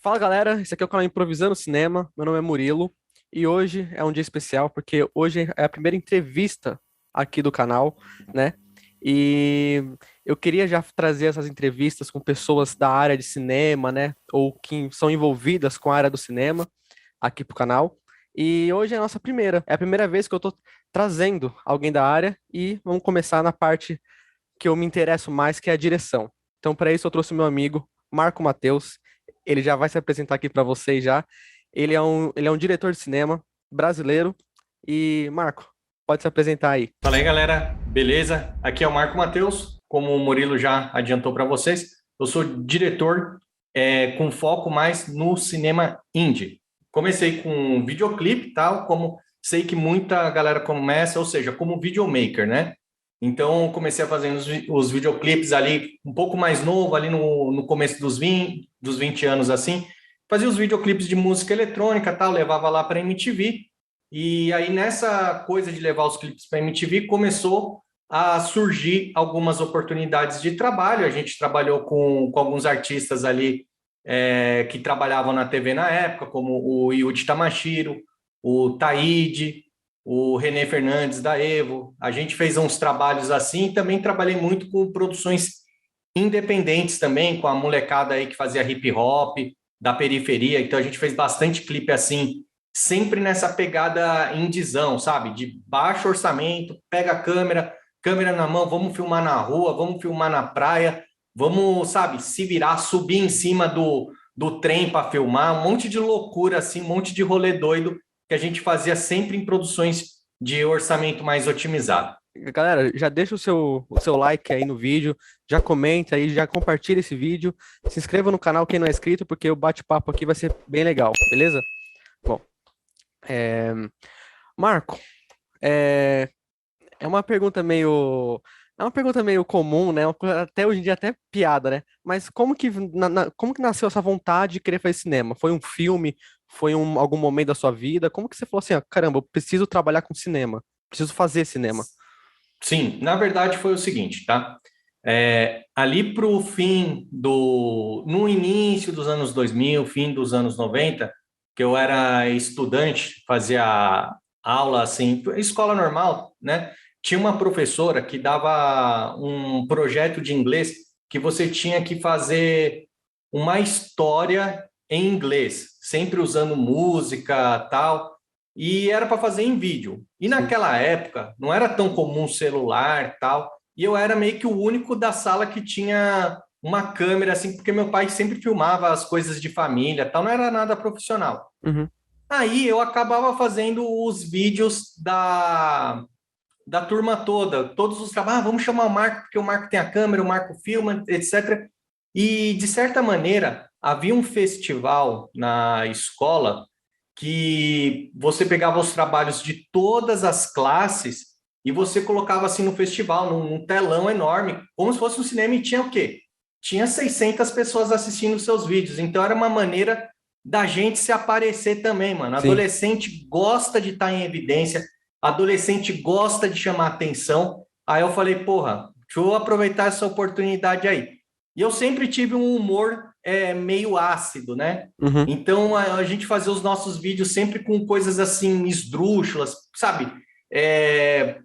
Fala galera, esse aqui é o canal Improvisando Cinema. Meu nome é Murilo e hoje é um dia especial porque hoje é a primeira entrevista aqui do canal, né? E eu queria já trazer essas entrevistas com pessoas da área de cinema, né? Ou que são envolvidas com a área do cinema aqui pro canal. E hoje é a nossa primeira, é a primeira vez que eu tô trazendo alguém da área e vamos começar na parte que eu me interesso mais, que é a direção. Então, para isso, eu trouxe o meu amigo Marco Mateus. Ele já vai se apresentar aqui para vocês já. Ele é um diretor de cinema brasileiro. E, Marco, pode se apresentar aí. Fala aí, galera. Beleza? Aqui é o Marco Mateus. Como o Murilo já adiantou para vocês, eu sou diretor com foco mais no cinema indie. Comecei com videoclipe, tal, como sei que muita galera começa, ou seja, como videomaker, né? Então, comecei a fazer os videoclipes ali um pouco mais novo, ali no começo dos 20 anos, assim. Fazia os videoclipes de música eletrônica, tal, levava lá para MTV. E aí, nessa coisa de levar os clipes para a MTV, começou a surgir algumas oportunidades de trabalho. A gente trabalhou com alguns artistas ali que trabalhavam na TV na época, como o Yuji Tamashiro, o Taíde, o René Fernandes da Evo. A gente fez uns trabalhos assim, e também trabalhei muito com produções independentes também, com a molecada aí que fazia hip hop, da periferia. Então a gente fez bastante clipe assim, sempre nessa pegada indizão, sabe? De baixo orçamento, pega a câmera, câmera na mão, vamos filmar na rua, vamos filmar na praia, vamos, sabe, se virar, subir em cima do trem para filmar, um monte de loucura assim, um monte de rolê doido que a gente fazia sempre em produções de orçamento mais otimizado. Galera, já deixa o seu like aí no vídeo, já comenta aí, já compartilha esse vídeo, se inscreva no canal quem não é inscrito, porque o bate-papo aqui vai ser bem legal, beleza? Bom, é... Marco, é... É uma pergunta meio. É uma pergunta meio comum, né? Até hoje em dia até piada, né? Mas como que nasceu essa vontade de querer fazer cinema? Foi um filme? Foi algum momento da sua vida? Como que você falou assim, ó, caramba, eu preciso trabalhar com cinema, preciso fazer cinema? Sim, na verdade foi o seguinte, tá? Ali para o fim no início dos anos 2000, fim dos anos 90, que eu era estudante, fazia aula assim, escola normal, né? Tinha uma professora que dava um projeto de inglês que você tinha que fazer uma história em inglês, sempre usando música, tal, e era para fazer em vídeo. E Sim. naquela época não era tão comum celular, tal, e eu era meio que o único da sala que tinha uma câmera assim, porque meu pai sempre filmava as coisas de família, tal, não era nada profissional. Uhum. Aí eu acabava fazendo os vídeos da turma toda, todos os trabalhos, vamos chamar o Marco, porque o Marco tem a câmera, o Marco filma, etc. E, de certa maneira, havia um festival na escola que você pegava os trabalhos de todas as classes e você colocava assim no festival, num telão enorme, como se fosse um cinema e tinha o quê? Tinha 600 pessoas assistindo os seus vídeos. Então, era uma maneira da gente se aparecer também, mano. Sim. Adolescente gosta de estar em evidência, adolescente gosta de chamar atenção. Aí eu falei, porra, deixa eu aproveitar essa oportunidade aí. E eu sempre tive um humor meio ácido, né? Uhum. Então a gente fazia os nossos vídeos sempre com coisas assim esdrúxulas, sabe? É,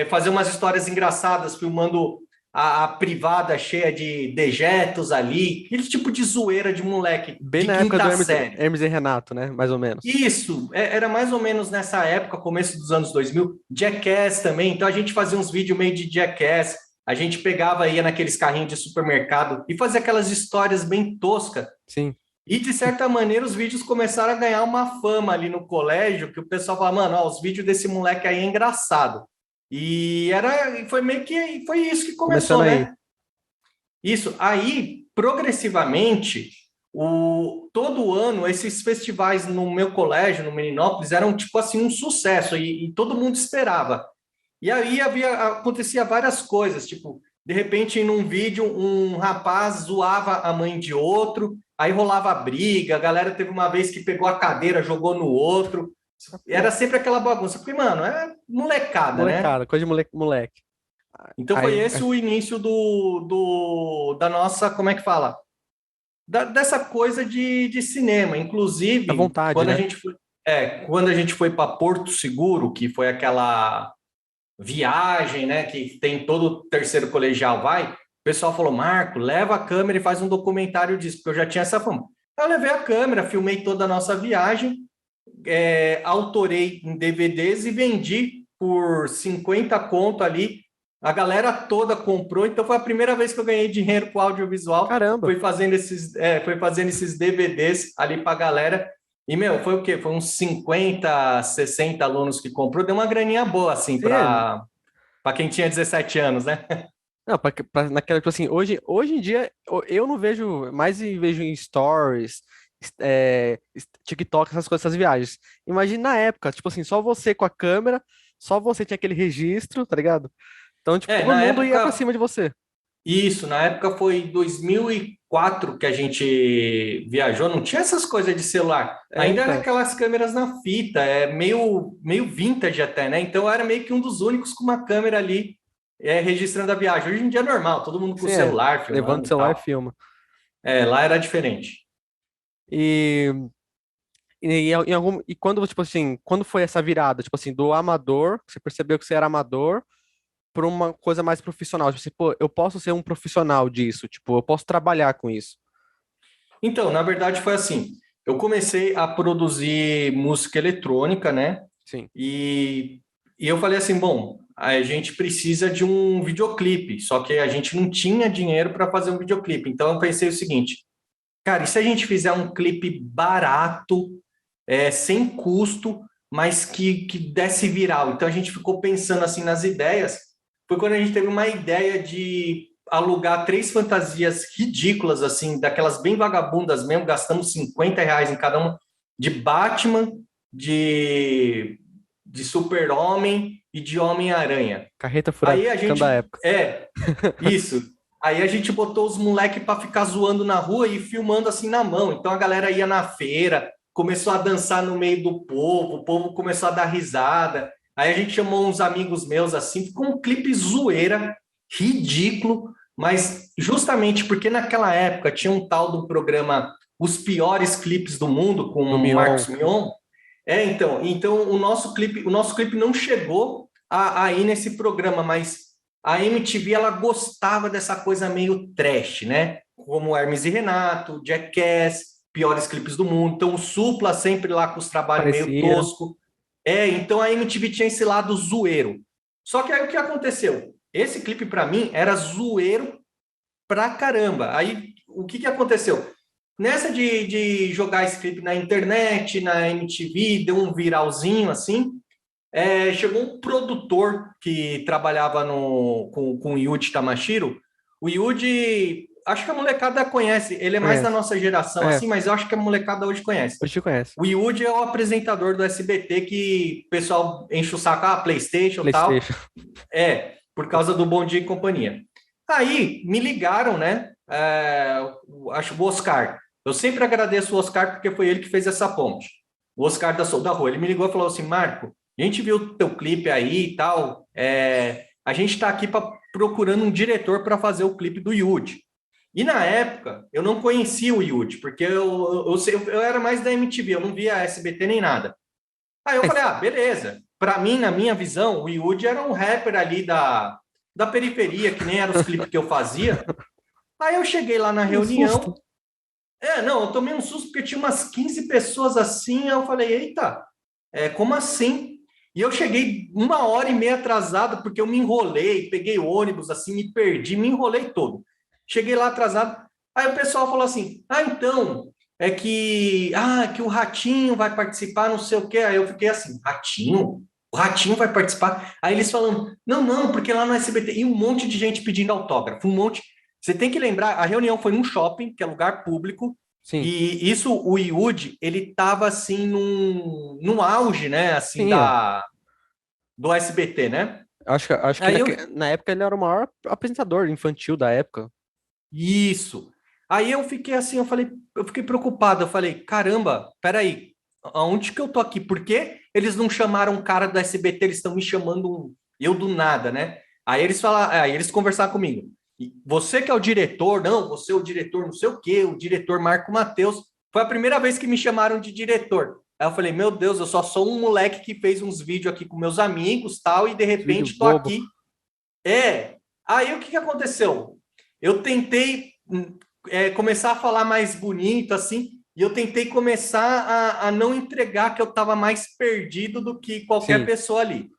fazer umas histórias engraçadas, filmando a privada cheia de dejetos ali, aquele tipo de zoeira de moleque Bem de na época do quinta Hermes, série. Hermes e Renato, né? Mais ou menos. Isso, era mais ou menos nessa época, começo dos anos 2000, Jackass também, então a gente fazia uns vídeos meio de Jackass, a gente pegava, ia naqueles carrinhos de supermercado e fazia aquelas histórias bem toscas, Sim. e de certa maneira os vídeos começaram a ganhar uma fama ali no colégio, que o pessoal fala, mano, ó, os vídeos desse moleque aí é engraçado, foi meio que, foi isso que Começando começou, aí. né? Isso. Aí, progressivamente, todo ano, esses festivais no meu colégio, no Meninópolis, eram tipo assim um sucesso e todo mundo esperava. E aí acontecia várias coisas, tipo, de repente, num vídeo, um rapaz zoava a mãe de outro, aí rolava briga, a galera teve uma vez que pegou a cadeira, jogou no outro. Pô, Era sempre aquela bagunça. Porque, mano, é molecada, né? molecada, coisa de moleque. Então foi Aí, esse o início da nossa, como é que fala? dessa coisa de cinema. À Inclusive, vontade, né? quando a gente foi para Porto Seguro, que foi aquela viagem, né, que tem todo o terceiro colegial vai, o pessoal falou, Marco, leva a câmera e faz um documentário disso, porque eu já tinha essa fama. Eu levei a câmera, filmei toda a nossa viagem, autorei em DVDs e vendi por 50 conto ali. A galera toda comprou, então foi a primeira vez que eu ganhei dinheiro com audiovisual. Caramba. Foi fazendo esses DVDs ali para a galera. E, meu, foi o quê? Foi uns 50, 60 alunos que comprou. Deu uma graninha boa, assim, Sim, é. para quem tinha 17 anos, né? Não, naquela, tipo assim, hoje em dia eu não vejo, mais vejo em stories, TikTok, essas coisas, essas viagens. Imagina na época, tipo assim, só você com a câmera, só você tinha aquele registro, tá ligado? Então, tipo, todo Na mundo ia pra época, cima de você. isso, na época foi 2004 que a gente viajou, não tinha essas coisas de celular. É, Ainda era então. aquelas câmeras na fita, meio vintage até, né? Então eu era meio que um dos únicos com uma câmera ali registrando a viagem. Hoje em dia é normal, todo mundo com o Sim, é. celular Levando o filmando e celular e tal. filma. Lá era diferente. E, e quando, tipo assim, quando foi essa virada, tipo assim, do amador, que você percebeu que você era amador, para uma coisa mais profissional? Tipo assim, pô, eu posso ser um profissional disso, tipo, eu posso trabalhar com isso. Então, na verdade foi assim, eu comecei a produzir música eletrônica, né? Sim. E, e eu falei assim, bom, a gente precisa de um videoclipe, só que a gente não tinha dinheiro para fazer um videoclipe. Então eu pensei o seguinte, cara, e se a gente fizer um clipe barato, sem custo, mas que desse viral? Então a gente ficou pensando assim nas ideias. Foi quando a gente teve uma ideia de alugar três fantasias ridículas, assim, daquelas bem vagabundas mesmo, gastamos R$ 50 em cada uma, de Batman, de de Super-Homem e de Homem-Aranha. Carreta Aí a furacão da gente. época. Isso. Aí a gente botou os moleques para ficar zoando na rua e filmando assim na mão. Então a galera ia na feira, começou a dançar no meio do povo, o povo começou a dar risada. Aí a gente chamou uns amigos meus assim, ficou um clipe zoeira, ridículo, mas justamente porque naquela época tinha um tal do programa Os Piores Clipes do Mundo, com Do o Mion. Marcos Mion, então o nosso clipe não chegou a ir nesse programa, mas a MTV ela gostava dessa coisa meio trash, né? Como Hermes e Renato, Jackass, piores clipes do mundo. Então o Supla sempre lá com os trabalhos meio Parecia. tosco. Então a MTV tinha esse lado zoeiro. Só que aí o que aconteceu? Esse clipe para mim era zoeiro pra caramba. Aí o que aconteceu? Nessa de jogar esse clipe na internet, na MTV, deu um viralzinho assim. Chegou um produtor que trabalhava com o Yuji Tamashiro. O Yuji, acho que a molecada conhece. Ele é mais da Conhece. nossa geração, É, assim, mas eu acho que a molecada hoje conhece. hoje te conhece. O Yuji é o apresentador do SBT que o pessoal enche o saco, PlayStation e tal. PlayStation. Por causa do Bom Dia e Companhia. Aí me ligaram, né? Acho o Oscar. Eu sempre agradeço o Oscar porque foi ele que fez essa ponte. O Oscar da Rua. Ele me ligou e falou assim: Marco, a gente viu o teu clipe aí e tal. A gente está aqui procurando um diretor para fazer o clipe do Yudi. E na época, eu não conhecia o Yudi, porque eu era mais da MTV, eu não via SBT nem nada. Aí eu falei, beleza. Para mim, na minha visão, o Yudi era um rapper ali da periferia, que nem eram os clipes que eu fazia. Aí eu cheguei lá na Um susto. reunião. Não, eu tomei um susto porque tinha umas 15 pessoas assim. Aí eu falei, eita, como assim? E eu cheguei 1h30 atrasado porque eu me enrolei, peguei ônibus assim, me perdi, me enrolei todo. Cheguei lá atrasado. Aí o pessoal falou assim: então, que o Ratinho vai participar, não sei o quê. Aí eu fiquei assim: Ratinho? O Ratinho vai participar? Aí eles falando: não, porque lá no SBT. E um monte de gente pedindo autógrafo, um monte. Você tem que lembrar, a reunião foi num shopping, que é lugar público, Sim. e isso, o Yudi, ele estava assim num auge, né, assim, Sim, é. do SBT, né? Acho que Aí eu, na época ele era o maior apresentador infantil da época. isso. Aí eu fiquei assim, eu fiquei preocupado, eu falei, caramba, peraí, aonde que eu tô aqui? Por que eles não chamaram um cara do SBT, eles estão me chamando eu do nada, né? Aí eles conversaram comigo. E você que é o diretor, não, você é o diretor não sei o quê, o diretor Marco Mateus. Foi a primeira vez que me chamaram de diretor. Aí eu falei, meu Deus, eu só sou um moleque que fez uns vídeos aqui com meus amigos, tal, e de Vídeo repente tô bobo. aqui. Aí o que que aconteceu? Eu tentei começar a falar mais bonito, assim, e eu tentei começar a não entregar que eu estava mais perdido do que qualquer Sim, pessoa ali.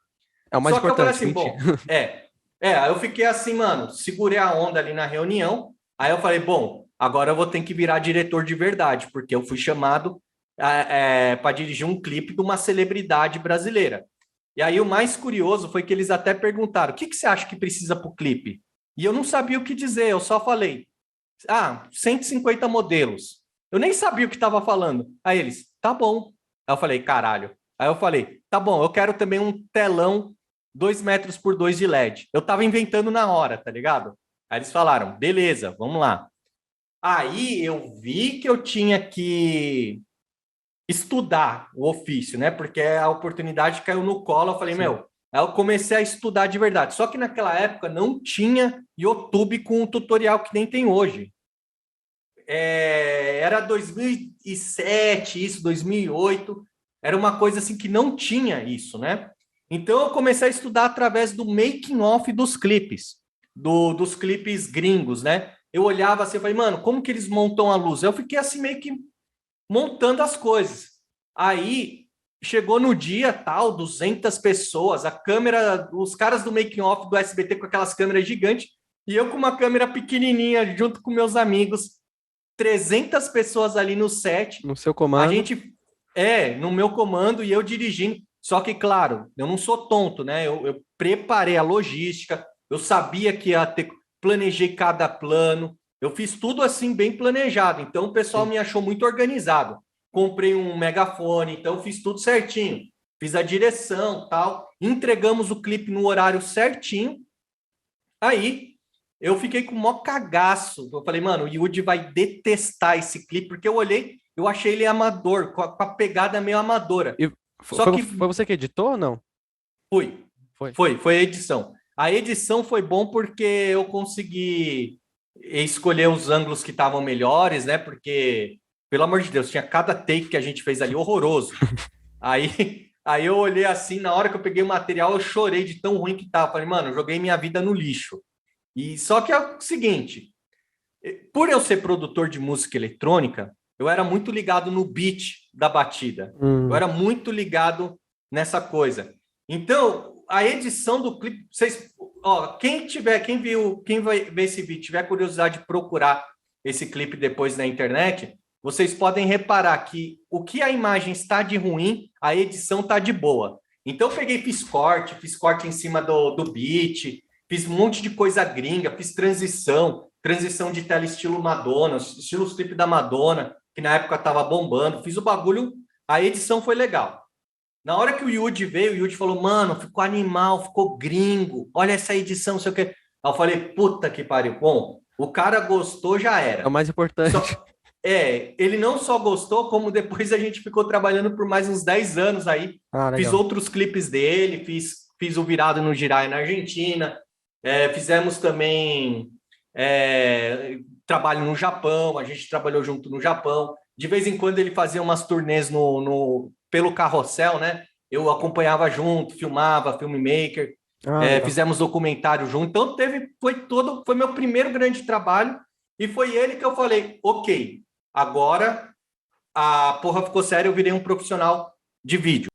é o mais Só que eu falei importante, assim, mentir. bom, aí eu fiquei assim, mano, segurei a onda ali na reunião, aí eu falei, bom, agora eu vou ter que virar diretor de verdade, porque eu fui chamado para dirigir um clipe de uma celebridade brasileira. E aí o mais curioso foi que eles até perguntaram, o que que você acha que precisa para o clipe? E eu não sabia o que dizer, eu só falei, 150 modelos. Eu nem sabia o que estava falando. Aí eles, tá bom. Aí eu falei, caralho. Aí eu falei, tá bom, eu quero também um telão 2 metros por 2 de LED. Eu tava inventando na hora, tá ligado? Aí eles falaram, beleza, vamos lá. Aí eu vi que eu tinha que estudar o ofício, né? Porque a oportunidade caiu no colo. Eu falei, Sim. meu, aí eu comecei a estudar de verdade. Só que naquela época não tinha YouTube com um tutorial que nem tem hoje. Era 2007, isso, 2008. Era uma coisa assim que não tinha isso, né? Então eu comecei a estudar através do making off dos clipes, dos clipes gringos, né? Eu olhava assim e falei, mano, como que eles montam a luz? Eu fiquei assim meio que montando as coisas. Aí chegou no dia tal, 200 pessoas, a câmera, os caras do making off do SBT com aquelas câmeras gigantes, e eu com uma câmera pequenininha junto com meus amigos, 300 pessoas ali no set, No seu a comando. gente no meu comando e eu dirigindo. Só que, claro, eu não sou tonto, né? Eu preparei a logística, eu sabia que ia ter, planejei cada plano, eu fiz tudo assim bem planejado. Então o pessoal Sim. me achou muito organizado. Comprei um megafone, então fiz tudo certinho. Fiz a direção, tal, entregamos o clipe no horário certinho. Aí eu fiquei com o maior cagaço. Eu falei, mano, o Yudi vai detestar esse clipe, porque eu olhei, eu achei ele amador, com a pegada meio amadora. E Só que foi você que editou ou não? fui, Foi. foi a edição. A edição foi bom porque eu consegui escolher os ângulos que estavam melhores, né? Porque, pelo amor de Deus, tinha cada take que a gente fez ali horroroso. Aí eu olhei assim, na hora que eu peguei o material, eu chorei de tão ruim que tava. Falei, mano, eu joguei minha vida no lixo. E só que é o seguinte, por eu ser produtor de música eletrônica, eu era muito ligado no beat da batida. Eu Hum, era muito ligado nessa coisa. Então, a edição do clipe, vocês, quem viu, quem vai ver esse vídeo, tiver curiosidade de procurar esse clipe depois na internet, vocês podem reparar que o que a imagem está de ruim, a edição está de boa. Então, eu peguei, fiz corte em cima do beat, fiz um monte de coisa gringa, fiz transição de tela estilo Madonna, estilo clipe da Madonna, que na época tava bombando. Fiz o bagulho, a edição foi legal. Na hora que o Yudi veio, o Yudi falou, mano, ficou animal, ficou gringo, olha essa edição, não sei o quê. Aí eu falei, puta que pariu. Bom, o cara gostou, já é o era. mais importante. Só, ele não só gostou, como depois a gente ficou trabalhando por mais uns 10 anos aí. Ah, Fiz legal. outros clipes dele, fiz o Virado no Girai na Argentina, fizemos também trabalho no Japão, a gente trabalhou junto no Japão. De vez em quando ele fazia umas turnês pelo Carrossel, né? Eu acompanhava junto, filmava, filmmaker, Ah, legal. fizemos documentário junto. Então foi meu primeiro grande trabalho e foi ele que eu falei, ok, agora a porra ficou séria, eu virei um profissional de vídeo.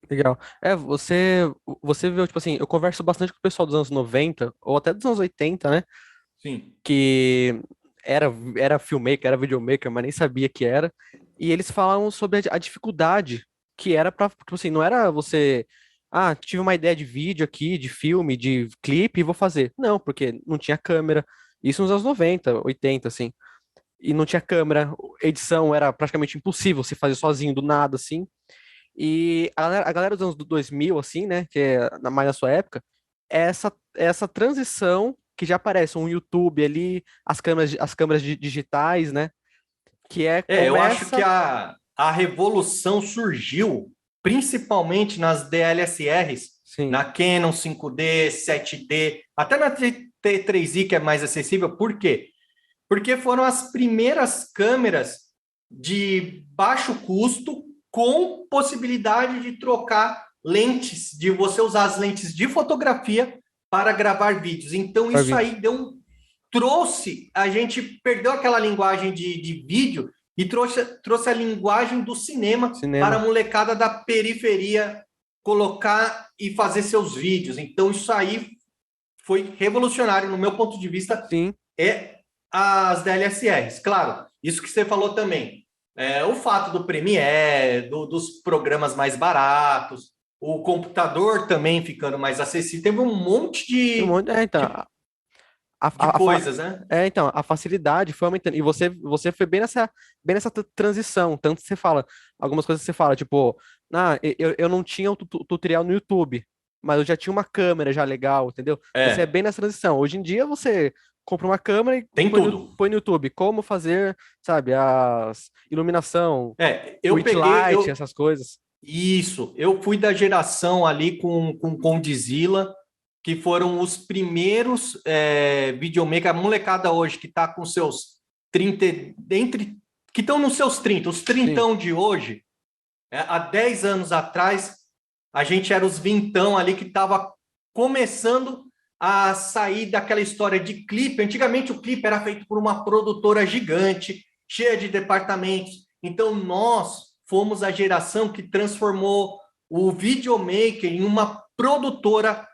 Legal. Você viu, tipo assim, eu converso bastante com o pessoal dos anos 90 ou até dos anos 80, né? Sim. Que era filmmaker, era videomaker, mas nem sabia que era. E eles falavam sobre a dificuldade que era pra, tipo assim, não era você, tive uma ideia de vídeo aqui, de filme, de clipe e vou fazer. Não, porque não tinha câmera. Isso nos anos 90, 80, assim. E não tinha câmera, edição era praticamente impossível se fazer sozinho do nada, assim. E a galera dos anos 2000, assim, né, que é mais na sua época, é essa transição que já aparece um YouTube ali, as câmeras digitais, né, que Eu acho que começa, a revolução surgiu principalmente nas DLSRs, sim, na Canon 5D, 7D, até na T3i, que é mais acessível. Por quê? Porque foram as primeiras câmeras de baixo custo com possibilidade de trocar lentes, de você usar as lentes de fotografia para gravar vídeos. Então, isso aí trouxe, a gente perdeu aquela linguagem de vídeo e trouxe a linguagem do cinema para a molecada da periferia colocar e fazer seus vídeos. Então, isso aí foi revolucionário, no meu ponto de vista, Sim. é as DLSRs. Claro, isso que você falou também. O fato do Premiere, dos programas mais baratos, o computador também ficando mais acessível. Teve um monte de, de coisas, né? Então, a facilidade foi aumentando. E você foi bem nessa transição. Tanto que você fala, algumas coisas que você fala, tipo, eu não tinha o tutorial no YouTube, mas eu já tinha uma câmera já legal, entendeu? Você é bem nessa transição. Hoje em dia você compra uma câmera e põe no YouTube. Como fazer, sabe, as iluminação, light, essas coisas. Isso, eu fui da geração ali com Condzilla, que foram os primeiros videomakers, a molecada hoje que está com seus 30, que estão nos seus 30, os 30 de hoje, há 10 anos atrás, a gente era os vintão ali que estava começando a sair daquela história de clipe. Antigamente o clipe era feito por uma produtora gigante, cheia de departamentos. Então nós fomos a geração que transformou o videomaker em uma produtora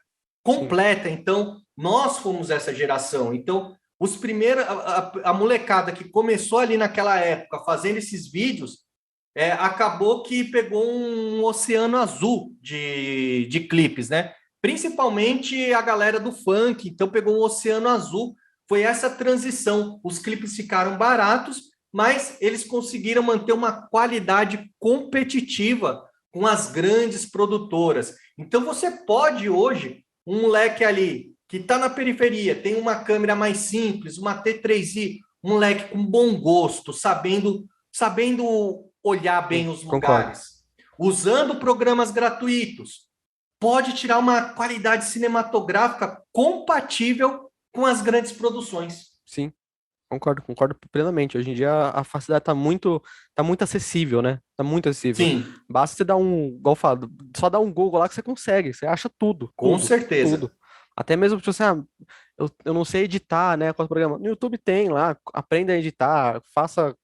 completa. Então nós fomos essa geração. Então os primeiros, a molecada que começou ali naquela época fazendo esses vídeos, acabou que pegou um oceano azul de clipes, né? Principalmente a galera do funk, então pegou um oceano azul. Foi essa transição. Os clipes ficaram baratos, mas eles conseguiram manter uma qualidade competitiva com as grandes produtoras. Então você pode hoje, um moleque ali que está na periferia, tem uma câmera mais simples, uma T3i, um moleque com bom gosto, sabendo olhar bem os lugares, usando programas gratuitos, pode tirar uma qualidade cinematográfica compatível com as grandes produções. Sim, concordo plenamente. Hoje em dia a facilidade tá muito acessível, né? Tá muito acessível. Sim. Basta você dar igual eu falo, só dar um Google lá que você consegue, você acha tudo. Com certeza. Tudo. Até mesmo, tipo assim, eu não sei editar, né? Qual programa? No YouTube tem lá, aprenda a editar, faça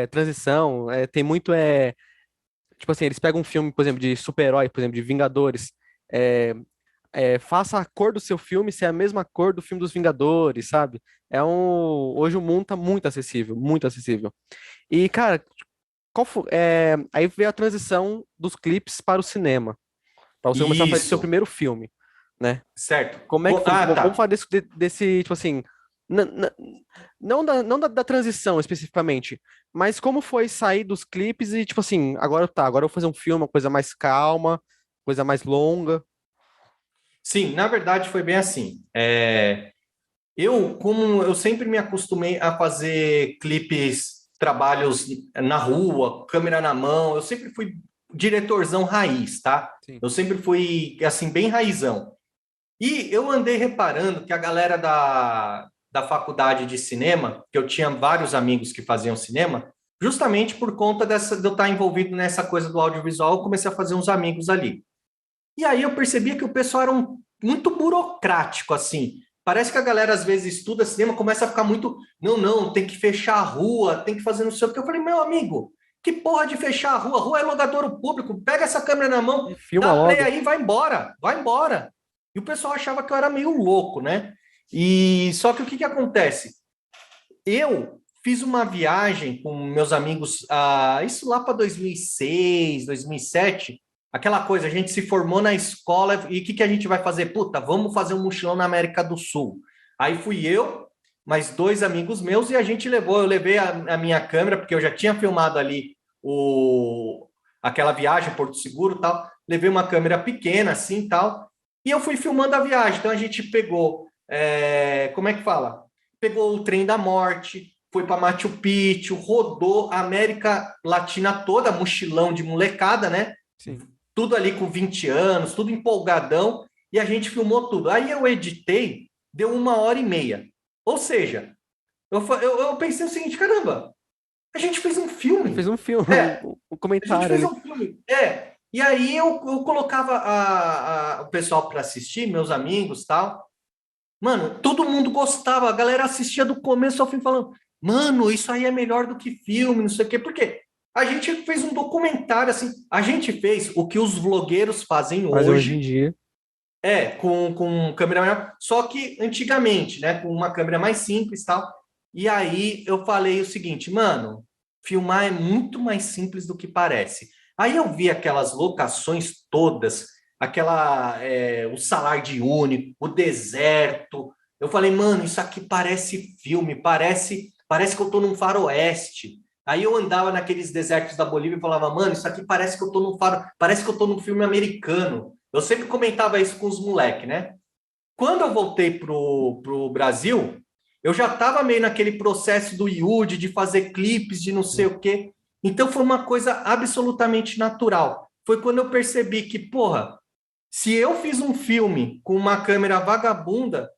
transição, tem muito, tipo assim, eles pegam um filme, por exemplo, de super-herói, por exemplo, de Vingadores, faça a cor do seu filme ser a mesma cor do filme dos Vingadores, sabe? Hoje o mundo tá muito acessível, muito acessível. E, cara, aí veio a transição dos clipes para o cinema, para você começar a fazer seu primeiro filme, né? Certo. Como é que foi? Vamos falar desse, tipo assim, não da transição especificamente, mas como foi sair dos clipes e, tipo assim, agora eu vou fazer um filme, uma coisa mais calma, coisa mais longa. Sim, na verdade foi bem assim. Como eu sempre me acostumei a fazer clipes, trabalhos na rua, câmera na mão, eu sempre fui diretorzão raiz, tá? Sim. Eu sempre fui, assim, bem raizão. E eu andei reparando que a galera da faculdade de cinema, que eu tinha vários amigos que faziam cinema, justamente por conta de eu estar envolvido nessa coisa do audiovisual, eu comecei a fazer uns amigos ali. E aí eu percebia que o pessoal era muito burocrático, assim. Parece que a galera, às vezes, estuda cinema, começa a ficar muito... Não, tem que fechar a rua, tem que fazer não sei o que. Eu falei, meu amigo, que porra de fechar a rua? A rua é logadouro público, pega essa câmera na mão, dá play aí, vai embora. E o pessoal achava que eu era meio louco, né? E só que o que acontece? Eu fiz uma viagem com meus amigos, isso lá para 2006, 2007, aquela coisa, a gente se formou na escola e o que a gente vai fazer? Puta, vamos fazer um mochilão na América do Sul. Aí fui eu, mais 2 amigos meus e a gente eu levei a minha câmera, porque eu já tinha filmado ali aquela viagem, Porto Seguro e tal, levei uma câmera pequena assim e tal, e eu fui filmando a viagem. Então a gente pegou, como é que fala? Pegou o Trem da Morte, foi para Machu Picchu, rodou a América Latina toda, mochilão de molecada, né? Sim. Tudo ali com 20 anos, tudo empolgadão, e a gente filmou tudo. Aí eu editei deu 1h30. Ou seja, eu pensei o seguinte, caramba, a gente fez um filme. Fez um filme, um A gente comentário fez ali. um filme. E aí eu colocava o pessoal para assistir, meus amigos e tal. Mano, todo mundo gostava, a galera assistia do começo ao fim falando, mano, isso aí é melhor do que filme, não sei o quê. Por quê? A gente fez um documentário, assim, a gente fez o que os vlogueiros fazem Mas hoje em hoje, dia, com câmera maior, só que antigamente, né, com uma câmera mais simples e tal. E aí eu falei o seguinte, mano, filmar é muito mais simples do que parece. Aí eu vi aquelas locações todas, o Salar de Uyuni, o deserto. Eu falei, mano, isso aqui parece filme, parece que eu tô num faroeste. Aí eu andava naqueles desertos da Bolívia e falava, mano, isso aqui parece que eu tô parece que eu tô num filme americano. Eu sempre comentava isso com os moleques, né? Quando eu voltei pro Brasil, eu já estava meio naquele processo do Yudi, de fazer clipes, de não sei o quê. Então foi uma coisa absolutamente natural. Foi quando eu percebi que, porra, se eu fiz um filme com uma câmera vagabunda,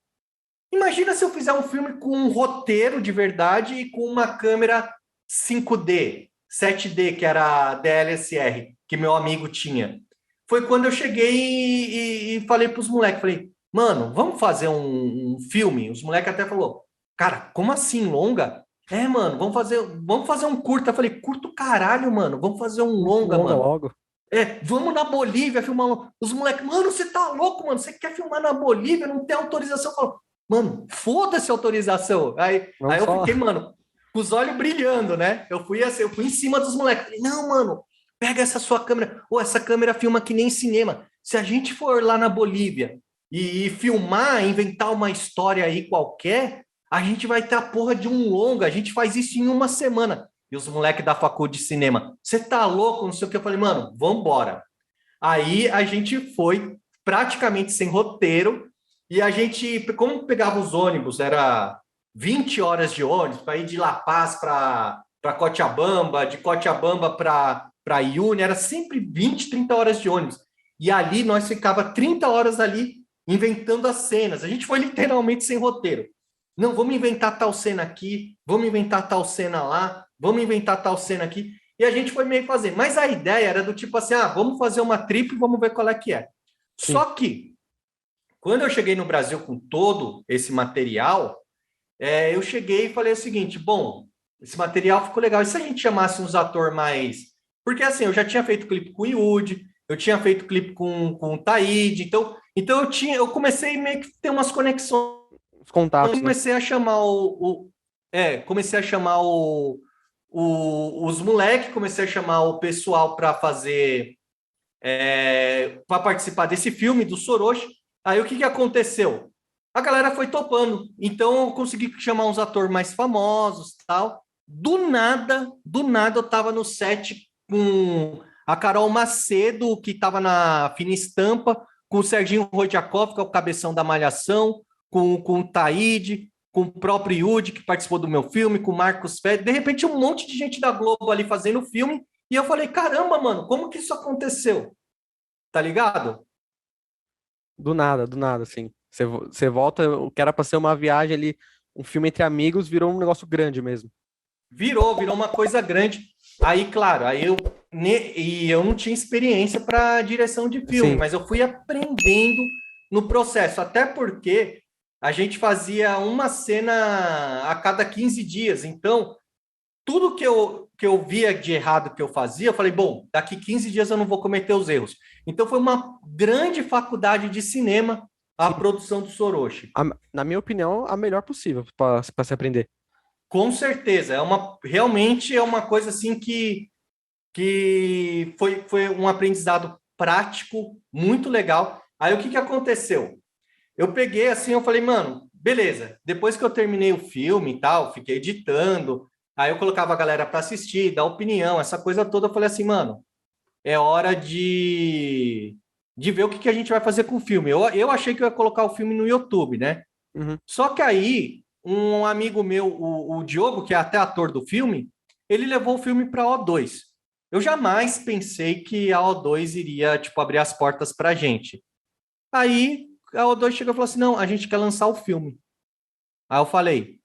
imagina se eu fizer um filme com um roteiro de verdade e com uma câmera 5D, 7D, que era a DLSR, que meu amigo tinha. Foi quando eu cheguei e falei para os moleques, falei, mano, vamos fazer um filme? Os moleques até falou, cara, como assim, longa? Mano, vamos fazer um curta. Eu falei, curto caralho, mano, vamos fazer um longa, longa mano. logo. Vamos na Bolívia filmar. Os moleques, mano, você tá louco, mano? Você quer filmar na Bolívia? Não tem autorização. Eu falo, mano, foda-se a autorização. Aí Vamos eu só. fiquei, mano, com os olhos brilhando, né? Eu fui assim, eu fui em cima dos moleques. Falei, não, mano, pega essa sua câmera. Ou essa câmera filma que nem cinema. Se a gente for lá na Bolívia e filmar, inventar uma história aí qualquer, a gente vai ter a porra de um longa. A gente faz isso em uma semana. E os moleques da faculdade de cinema, você tá louco? Não sei o que. Eu falei, mano, vambora. Aí a gente foi praticamente sem roteiro e a gente, como pegava os ônibus, era 20 horas de ônibus para ir de La Paz para Cochabamba, de Cochabamba para Iune, era sempre 20, 30 horas de ônibus. E ali nós ficava 30 horas ali inventando as cenas. A gente foi literalmente sem roteiro. Não, vamos inventar tal cena aqui, vamos inventar tal cena lá, vamos inventar tal cena aqui. E a gente foi meio fazer. Mas a ideia era do tipo assim, vamos fazer uma trip e vamos ver qual é que é. Sim. Só que, quando eu cheguei no Brasil com todo esse material, eu cheguei e falei o seguinte, bom, esse material ficou legal. E se a gente chamasse uns atores mais... Porque assim, eu já tinha feito clipe com o Yudi, eu tinha feito clipe com o Taíde, então eu comecei meio que ter umas conexões. Os contatos, né? Comecei a chamar comecei a chamar os moleques, comecei a chamar o pessoal para fazer, para participar desse filme do Soroshi. Aí o que aconteceu? A galera foi topando. Então eu consegui chamar uns atores mais famosos, tal. Do nada eu tava no set com a Carol Macedo, que estava na Fina Estampa, com o Serginho Rodjakov, que é o cabeção da Malhação, com o Taíde, com o próprio Yudi, que participou do meu filme, com o Marcos Fed. De repente, um monte de gente da Globo ali fazendo o filme. E eu falei, caramba, mano, como que isso aconteceu? Tá ligado? Do nada, assim. Você volta, o que era pra ser uma viagem ali, um filme entre amigos, virou um negócio grande mesmo. Virou uma coisa grande. Aí, claro, e eu não tinha experiência para direção de filme, Sim. mas eu fui aprendendo no processo, até porque a gente fazia uma cena a cada 15 dias. Então, tudo que eu via de errado que eu fazia, eu falei, bom, daqui 15 dias eu não vou cometer os erros. Então, foi uma grande faculdade de cinema a Sim. produção do Soroshi. Na minha opinião, a melhor possível para se aprender. Com certeza, realmente é uma coisa assim que foi um aprendizado prático, muito legal. Aí o que aconteceu? Eu peguei assim, eu falei, mano, beleza. Depois que eu terminei o filme e tal, fiquei editando, aí eu colocava a galera para assistir, dar opinião, essa coisa toda. Eu falei assim, mano, é hora de ver o que a gente vai fazer com o filme. Eu achei que eu ia colocar o filme no YouTube, né? Uhum. Só que aí, um amigo meu, o Diogo, que é até ator do filme, ele levou o filme para a O2. Eu jamais pensei que a O2 iria, tipo, abrir as portas para a gente. Aí a O2 chegou e falou assim, não, a gente quer lançar o filme. Aí eu falei,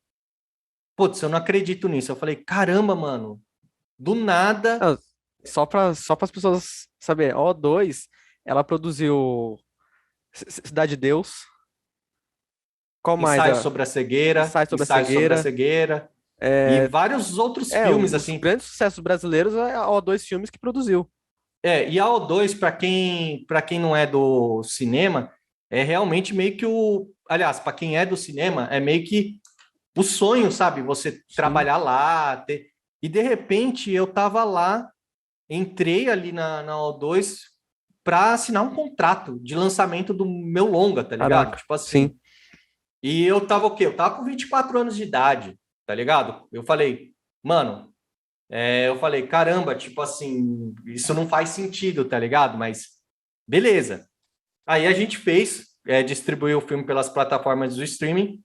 putz, eu não acredito nisso. Eu falei, caramba, mano, do nada... Não, só para as pessoas saberem, a O2, ela produziu Cidade de Deus, qual mais? Ensaio sobre a Ensaio sobre a Cegueira. cegueira e vários outros filmes, Os assim. grandes sucessos brasileiros é a O2 Filmes que produziu. E a O2, para quem não é do cinema, é realmente meio que o. Aliás, para quem é do cinema, é meio que o sonho, sabe? Você Sim, trabalhar lá. E de repente eu tava lá, entrei ali na O2 para assinar um contrato de lançamento do meu longa, tá ligado? caraca, Tipo sim. assim. E eu tava o quê? Eu tava com 24 anos de idade, tá ligado? Eu falei, mano, eu falei, caramba, tipo assim, isso não faz sentido, tá ligado? Mas beleza. Aí a gente fez, distribuiu o filme pelas plataformas do streaming.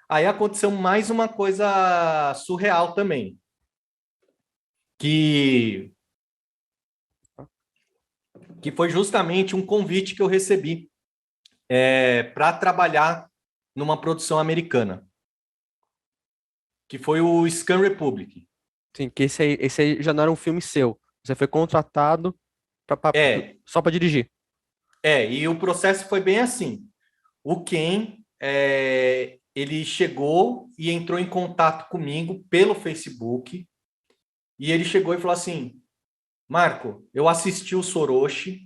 Aí aconteceu mais uma coisa surreal também, que, que foi justamente um convite que eu recebi para trabalhar numa produção americana, que foi o Scan Republic. Sim, que esse aí já não era um filme seu. Você foi contratado É, só para dirigir. e o processo foi bem assim. O Ken, ele chegou e entrou em contato comigo pelo Facebook, e ele chegou e falou assim, Marco, eu assisti o Soroshi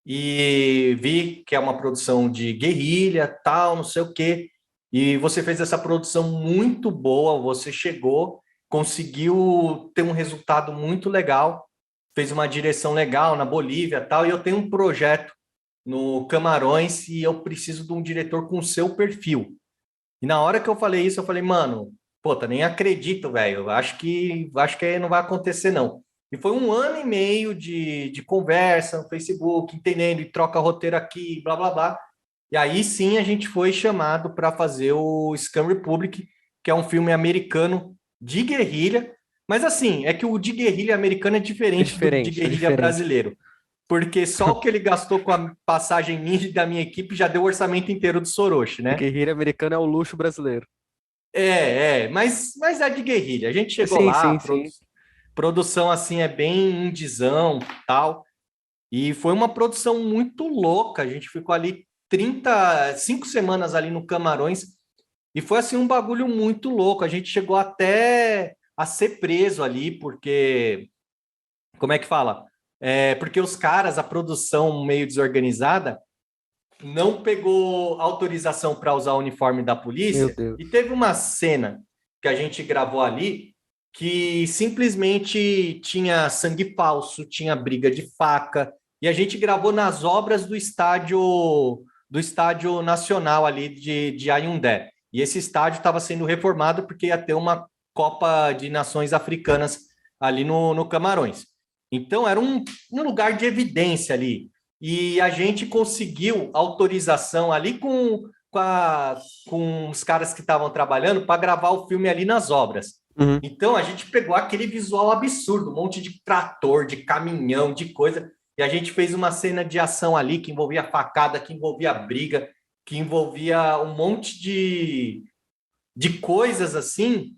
e vi que é uma produção de guerrilha, tal, não sei o quê, e você fez essa produção muito boa, você chegou, conseguiu ter um resultado muito legal, fez uma direção legal na Bolívia, tal, e eu tenho um projeto no Camarões e eu preciso de um diretor com o seu perfil. E na hora que eu falei isso, eu falei, mano, puta, nem acredito, velho. Acho que não vai acontecer, não. E foi um ano e meio de conversa no Facebook, entendendo, e troca roteiro aqui, blá, blá, blá. E aí sim a gente foi chamado para fazer o Scam Republic, que é um filme americano de guerrilha. Mas assim, é que o de guerrilha americano é É diferente do de diferente, é guerrilha diferente. brasileiro. Porque só o que ele gastou com a passagem minha e da minha equipe já deu o orçamento inteiro do Soroshi, O né? guerreiro americano é o luxo brasileiro. Mas é de guerrilha. A gente chegou Sim, lá, sim, sim. produção assim é bem indizão, tal. E foi uma produção muito louca. A gente ficou ali 5 semanas ali no Camarões e foi assim um bagulho muito louco. A gente chegou até a ser preso ali porque, como é que fala? Porque os caras, a produção meio desorganizada, não pegou autorização para usar o uniforme da Meu polícia Deus. e teve uma cena que a gente gravou ali que simplesmente tinha sangue falso, tinha briga de faca e a gente gravou nas obras do estádio nacional ali de Ayundé. E esse estádio estava sendo reformado porque ia ter uma Copa de Nações Africanas ali no Camarões. Então era um lugar de evidência ali e a gente conseguiu autorização ali com os caras que estavam trabalhando para gravar o filme ali nas obras. Uhum. Então a gente pegou aquele visual absurdo, um monte de trator, de caminhão, de coisa, e a gente fez uma cena de ação ali que envolvia facada, que envolvia briga, que envolvia um monte de coisas assim,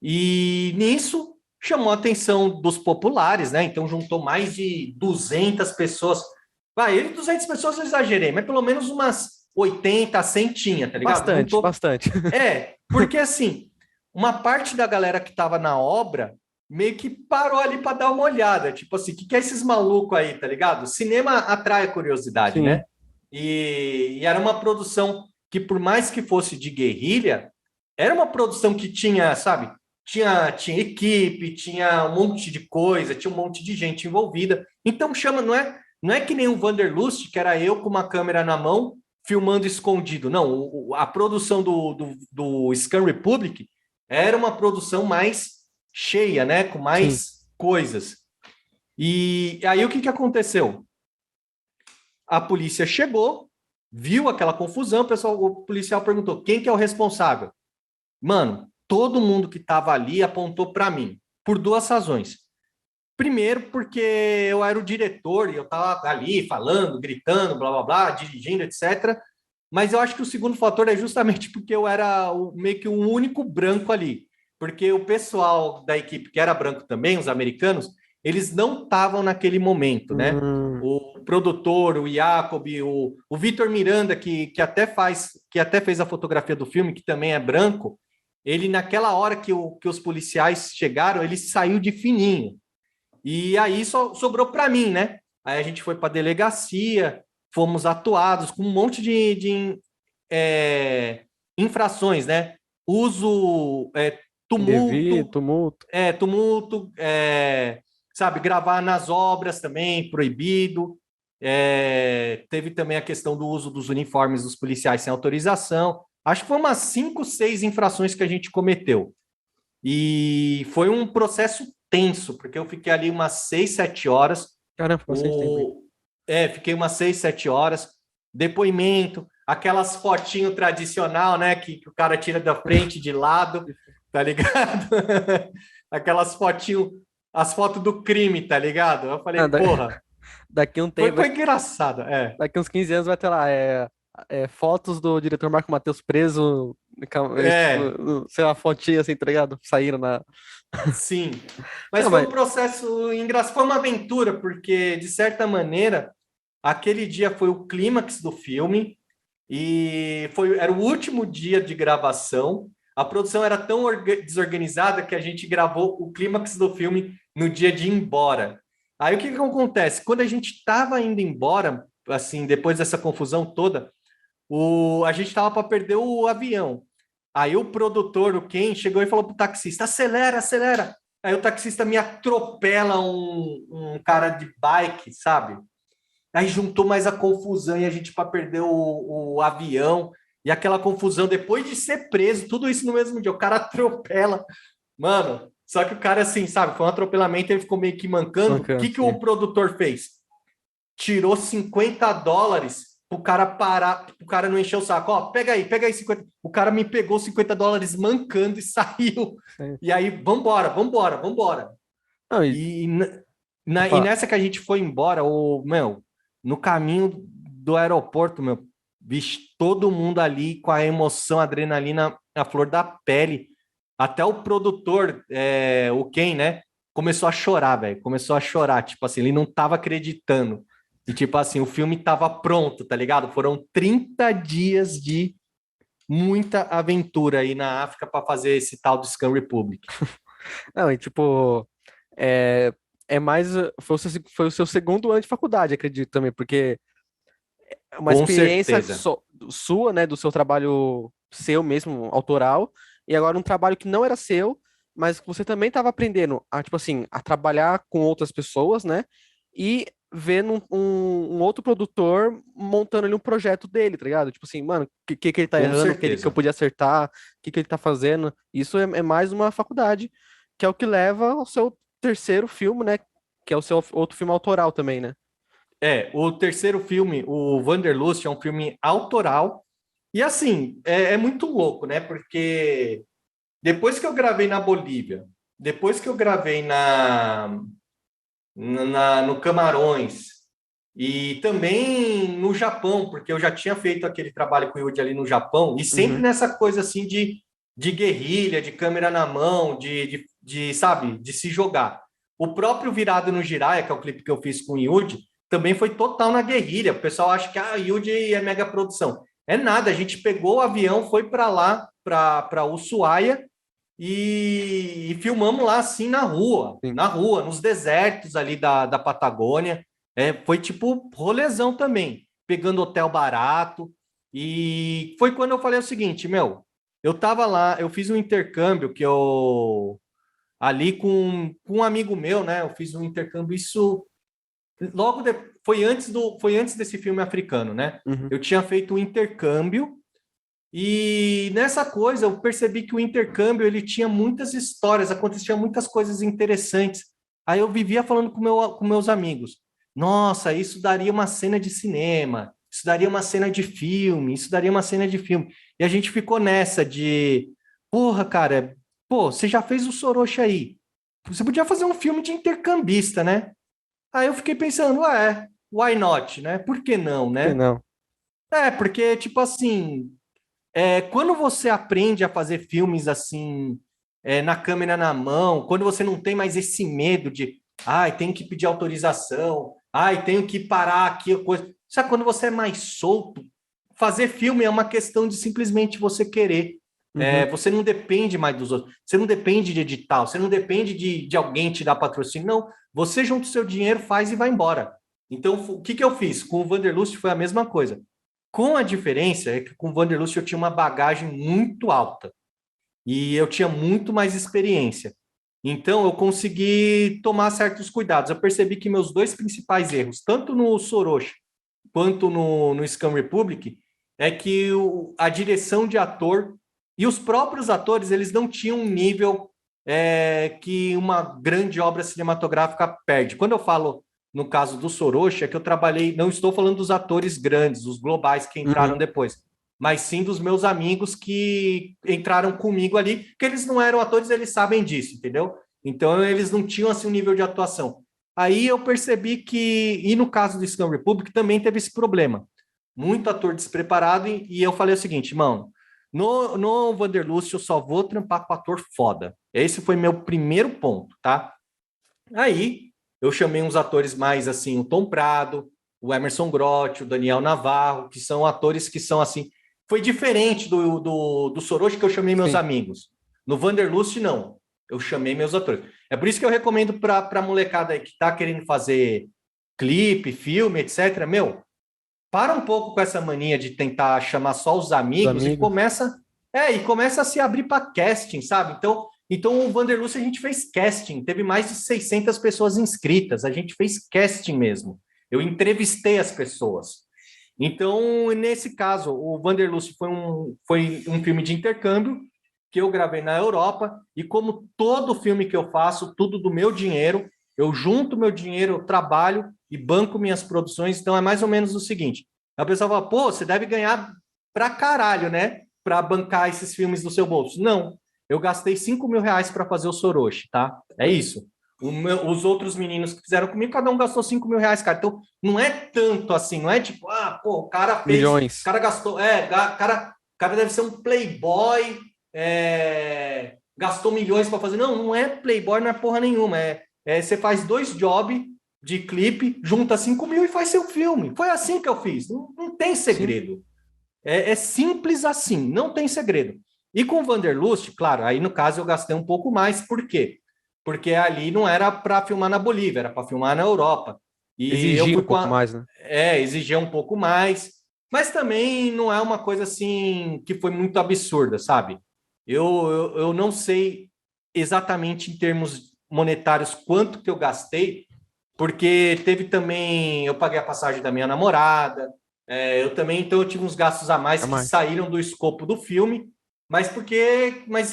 e nisso chamou a atenção dos populares, né? Então juntou mais de 200 pessoas. 200 pessoas eu exagerei, mas pelo menos umas 80, 100 tinha, tá ligado? Bastante, Juntou. bastante. Porque assim, uma parte da galera que estava na obra meio que parou ali para dar uma olhada, tipo assim, o que é esses malucos aí, tá ligado? Cinema atrai a curiosidade, Sim, né? E era uma produção que, por mais que fosse de guerrilha, era uma produção que tinha, sabe, tinha equipe, tinha um monte de coisa, tinha um monte de gente envolvida. Então chama, não é que nem o Wanderlust, que era eu com uma câmera na mão filmando escondido. Não, a produção do Scan Republic era uma produção mais cheia, né, com sim. mais coisas. E aí o que aconteceu? A polícia chegou, viu aquela confusão, o policial perguntou: quem que é o responsável? Mano, todo mundo que estava ali apontou para mim, por duas razões. Primeiro, porque eu era o diretor e eu estava ali falando, gritando, blá blá blá, dirigindo, etc. Mas eu acho que o segundo fator é justamente porque eu era meio que o único branco ali. Porque o pessoal da equipe que era branco também, os americanos, eles não estavam naquele momento, né? Hum, O produtor, o Jacob, o Vitor Miranda, que até fez a fotografia do filme, que também é branco, ele, naquela hora que os policiais chegaram, ele saiu de fininho. E aí só sobrou para mim, né? Aí a gente foi para a delegacia, fomos atuados com um monte de infrações, né? Uso, indevido, tumulto, tumulto. tumulto, sabe, gravar nas obras também, proibido. Teve também a questão do uso dos uniformes dos policiais sem autorização. Acho que foi umas 5, 6 infrações que a gente cometeu. E foi um processo tenso, porque eu fiquei ali umas 6, 7 horas. Caramba, bastante tempo, hein? Fiquei umas 6, 7 horas. Depoimento, aquelas fotinho tradicional, né? Que o cara tira da frente, de lado, tá ligado? Aquelas fotinho, as fotos do crime, tá ligado? Eu falei, Ah, porra, daqui um foi, tempo, foi engraçado, daqui uns 15 anos vai ter lá, fotos do diretor Marco Mateus preso, é, sei lá, fotinha assim, tá ligado? Saíram na... sim. Mas Não, foi mas... um processo engraçado, foi uma aventura, porque, de certa maneira, aquele dia foi o clímax do filme e era o último dia de gravação. A produção era tão desorganizada que a gente gravou o clímax do filme no dia de ir embora. Aí o que acontece? Quando a gente estava indo embora, assim, depois dessa confusão toda, a gente estava para perder o avião. Aí o produtor, o Ken, chegou e falou pro taxista: acelera, acelera. Aí o taxista me atropela um cara de bike, sabe? Aí juntou mais a confusão e a gente para perder o avião e aquela confusão depois de ser preso, tudo isso no mesmo dia. O cara atropela, mano. Só que o cara, assim, sabe, foi um atropelamento, ele ficou meio que mancando. O Mancando, que o sim. produtor fez? Tirou $50 pro cara parar, pro cara não encher o saco. Ó, pega aí 50. O cara me pegou $50 mancando e saiu. Sim. E aí, vambora, vambora, vambora. Não, E nessa que a gente foi embora, no caminho do aeroporto, bicho, todo mundo ali com a emoção, a adrenalina, a flor da pele. Até o produtor, o Ken, né? Começou a chorar, velho. Começou a chorar. Tipo assim, ele não tava acreditando. E tipo assim, o filme tava pronto, tá ligado? Foram 30 dias de muita aventura aí na África para fazer esse tal do Scan Republic. não, e tipo, é, é mais, foi o seu segundo ano de faculdade, acredito também, porque é uma Com experiência certeza. sua, né, do seu trabalho seu mesmo, autoral, e agora um trabalho que não era seu, mas que você também estava aprendendo a, tipo assim, a trabalhar com outras pessoas, né, e vendo um outro produtor montando ali um projeto dele, tá ligado? Tipo assim, mano, o que ele tá Com errando, que eu certeza. podia acertar, o que ele tá fazendo. Isso é mais uma faculdade, que é o que leva ao seu terceiro filme, né, que é o seu outro filme autoral também, né? O terceiro filme, o Wanderlust, é um filme autoral. E assim, é muito louco, né? Porque depois que eu gravei na Bolívia, depois que eu gravei no Camarões e também no Japão, porque eu já tinha feito aquele trabalho com o Yudi ali no Japão, e sempre Uhum. nessa coisa assim de guerrilha, de câmera na mão, sabe, de se jogar. O próprio Virado no Jiraya, que é o clipe que eu fiz com o Yudi, também foi total na guerrilha. O pessoal acha que a Yudi é mega produção. É nada, a gente pegou o avião, foi para lá, para Ushuaia, e filmamos lá assim Sim. na rua, nos desertos ali da Patagônia. Foi tipo rolezão também, pegando hotel barato. E foi quando eu falei o seguinte, eu tava lá, eu fiz um intercâmbio que eu ali com um amigo meu, né? Eu fiz um intercâmbio, isso logo de, foi antes desse filme africano, né? Uhum. Eu tinha feito um intercâmbio e nessa coisa eu percebi que o intercâmbio ele tinha muitas histórias, aconteciam muitas coisas interessantes. Aí eu vivia falando com meus amigos: nossa, isso daria uma cena de cinema, isso daria uma cena de filme, isso daria uma cena de filme. E a gente ficou nessa de, porra, cara, pô, você já fez o Soroche aí. Você podia fazer um filme de intercambista, né? Aí eu fiquei pensando, why not, né? Por que não, Que né? não. Porque, tipo assim, quando você aprende a fazer filmes assim, na câmera na mão, quando você não tem mais esse medo de, ai, tenho que pedir autorização, ai, tenho que parar aqui, coisa. Sabe, quando você é mais solto, fazer filme é uma questão de simplesmente você querer. Uhum. Você não depende mais dos outros, você não depende de edital, você não depende de alguém te dar patrocínio, não. Você junta o seu dinheiro, faz e vai embora. Então, o que eu fiz? Com o Wanderlust foi a mesma coisa. Com a diferença é que com o Wanderlust eu tinha uma bagagem muito alta e eu tinha muito mais experiência. Então, eu consegui tomar certos cuidados. Eu percebi que meus dois principais erros, tanto no Soroshi quanto no Scam Republic, é que a direção de ator e os próprios atores, eles não tinham um nível que uma grande obra cinematográfica perde. Quando eu falo no caso do Soroshi, é que eu trabalhei, não estou falando dos atores grandes, os globais que entraram Uhum. depois, mas sim dos meus amigos que entraram comigo ali, porque eles não eram atores, eles sabem disso, entendeu? Então eles não tinham assim um nível de atuação. Aí eu percebi que, e no caso do Scam Republic, também teve esse problema. Muito ator despreparado, e eu falei o seguinte, mano, no Wanderlust eu só vou trampar com ator foda. Esse foi meu primeiro ponto, tá? Aí eu chamei uns atores mais assim, o Tom Prado, o Emerson Grotti, o Daniel Navarro, que são atores que são assim. Foi diferente do Soroshi que eu chamei meus Sim. amigos. No Wanderlust, não. Eu chamei meus atores. É por isso que eu recomendo para a molecada aí que tá querendo fazer clipe, filme, etc. Meu, para um pouco com essa mania de tentar chamar só os Os amigos amigos. e começa a se abrir para casting, sabe? Então o Wanderlust a gente fez casting, teve mais de 600 pessoas inscritas, a gente fez casting mesmo. Eu entrevistei as pessoas. Então, nesse caso, o Wanderlust foi um filme de intercâmbio que eu gravei na Europa, e como todo filme que eu faço, tudo do meu dinheiro, eu junto meu dinheiro, eu trabalho e banco minhas produções, então é mais ou menos o seguinte, a pessoa fala, pô, você deve ganhar pra caralho, né, para bancar esses filmes do seu bolso. Não, eu gastei R$ 5.000 para fazer o Soroshi, tá? É isso. Os outros meninos que fizeram comigo, cada um gastou R$ 5.000, cara. Então, não é tanto assim, não é tipo, o cara fez, o Milhões. cara gastou, cara deve ser um playboy, gastou milhões para fazer. Não, não é playboy, não é porra nenhuma. Você faz 2 jobs de clipe, junta 5.000 e faz seu filme. Foi assim que eu fiz. Não tem Sim. segredo. É simples assim, não tem segredo. E com o Wanderlust, claro, aí no caso eu gastei um pouco mais, por quê? Porque ali não era para filmar na Bolívia, era para filmar na Europa. E eu Exigir fui um pouco mais, né? exigia um pouco mais, mas também não é uma coisa assim que foi muito absurda, sabe? Eu não sei exatamente em termos monetários quanto que eu gastei, porque teve também, eu paguei a passagem da minha namorada, eu também, então eu tive uns gastos a mais A que mais. saíram do escopo do filme, mas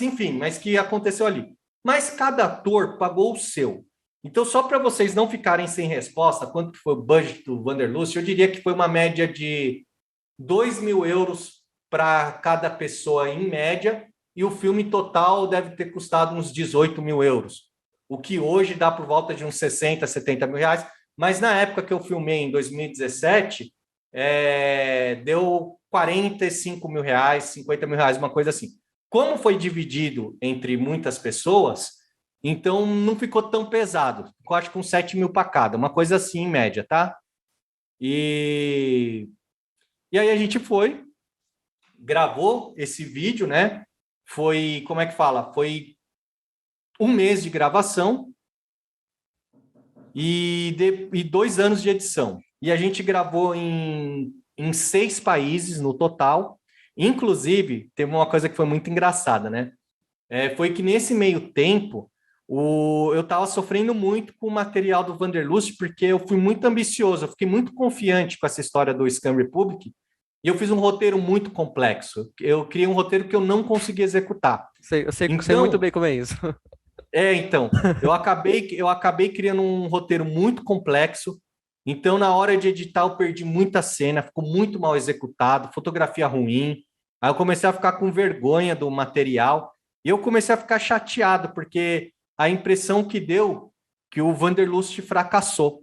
enfim, mas que aconteceu ali. Mas cada ator pagou o seu. Então, só para vocês não ficarem sem resposta, quanto foi o budget do Wanderlust, eu diria que foi uma média de 2.000 euros para cada pessoa em média, e o filme total deve ter custado uns 18.000 euros, o que hoje dá por volta de uns 60, 70 mil reais, mas na época que eu filmei, em 2017, deu 45 mil reais, 50 mil reais, uma coisa assim. Como foi dividido entre muitas pessoas, então não ficou tão pesado. Eu acho que uns 7 mil para cada, uma coisa assim em média, tá? E aí a gente gravou esse vídeo, né? Foi, como é que fala? Foi um mês de gravação e 2 anos de edição. E a gente gravou em 6 países no total. Inclusive, teve uma coisa que foi muito engraçada, né? Foi que nesse meio tempo, eu estava sofrendo muito com o material do Wanderlust, porque eu fui muito ambicioso, eu fiquei muito confiante com essa história do Scam Republic, e eu fiz um roteiro muito complexo. Eu criei um roteiro que eu não consegui executar. Eu sei muito Então, bem como é isso. eu acabei criando um roteiro muito complexo. Então, na hora de editar, eu perdi muita cena, ficou muito mal executado, fotografia ruim. Aí eu comecei a ficar com vergonha do material e eu comecei a ficar chateado, porque a impressão que deu que o Wanderlust fracassou.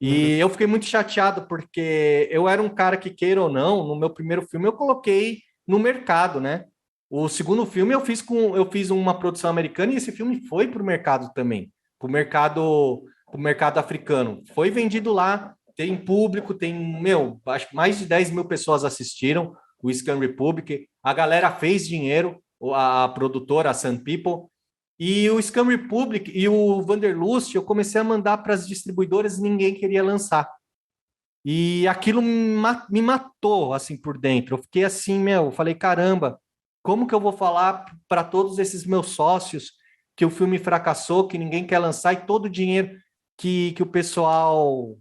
Uhum. E eu fiquei muito chateado, porque eu era um cara que, queira ou não, no meu primeiro filme eu coloquei no mercado, né? O segundo filme eu fiz uma produção americana e esse filme foi para o mercado também, pro mercado africano. Foi vendido lá, tem público, acho que mais de 10 mil pessoas assistiram o Scan Republic. A galera fez dinheiro, a produtora, a Sun People. E o Scam Republic e o Wanderlust, eu comecei a mandar para as distribuidoras e ninguém queria lançar. E aquilo me matou, assim, por dentro. Eu fiquei assim, falei, caramba, como que eu vou falar para todos esses meus sócios que o filme fracassou, que ninguém quer lançar e todo o dinheiro que o pessoal,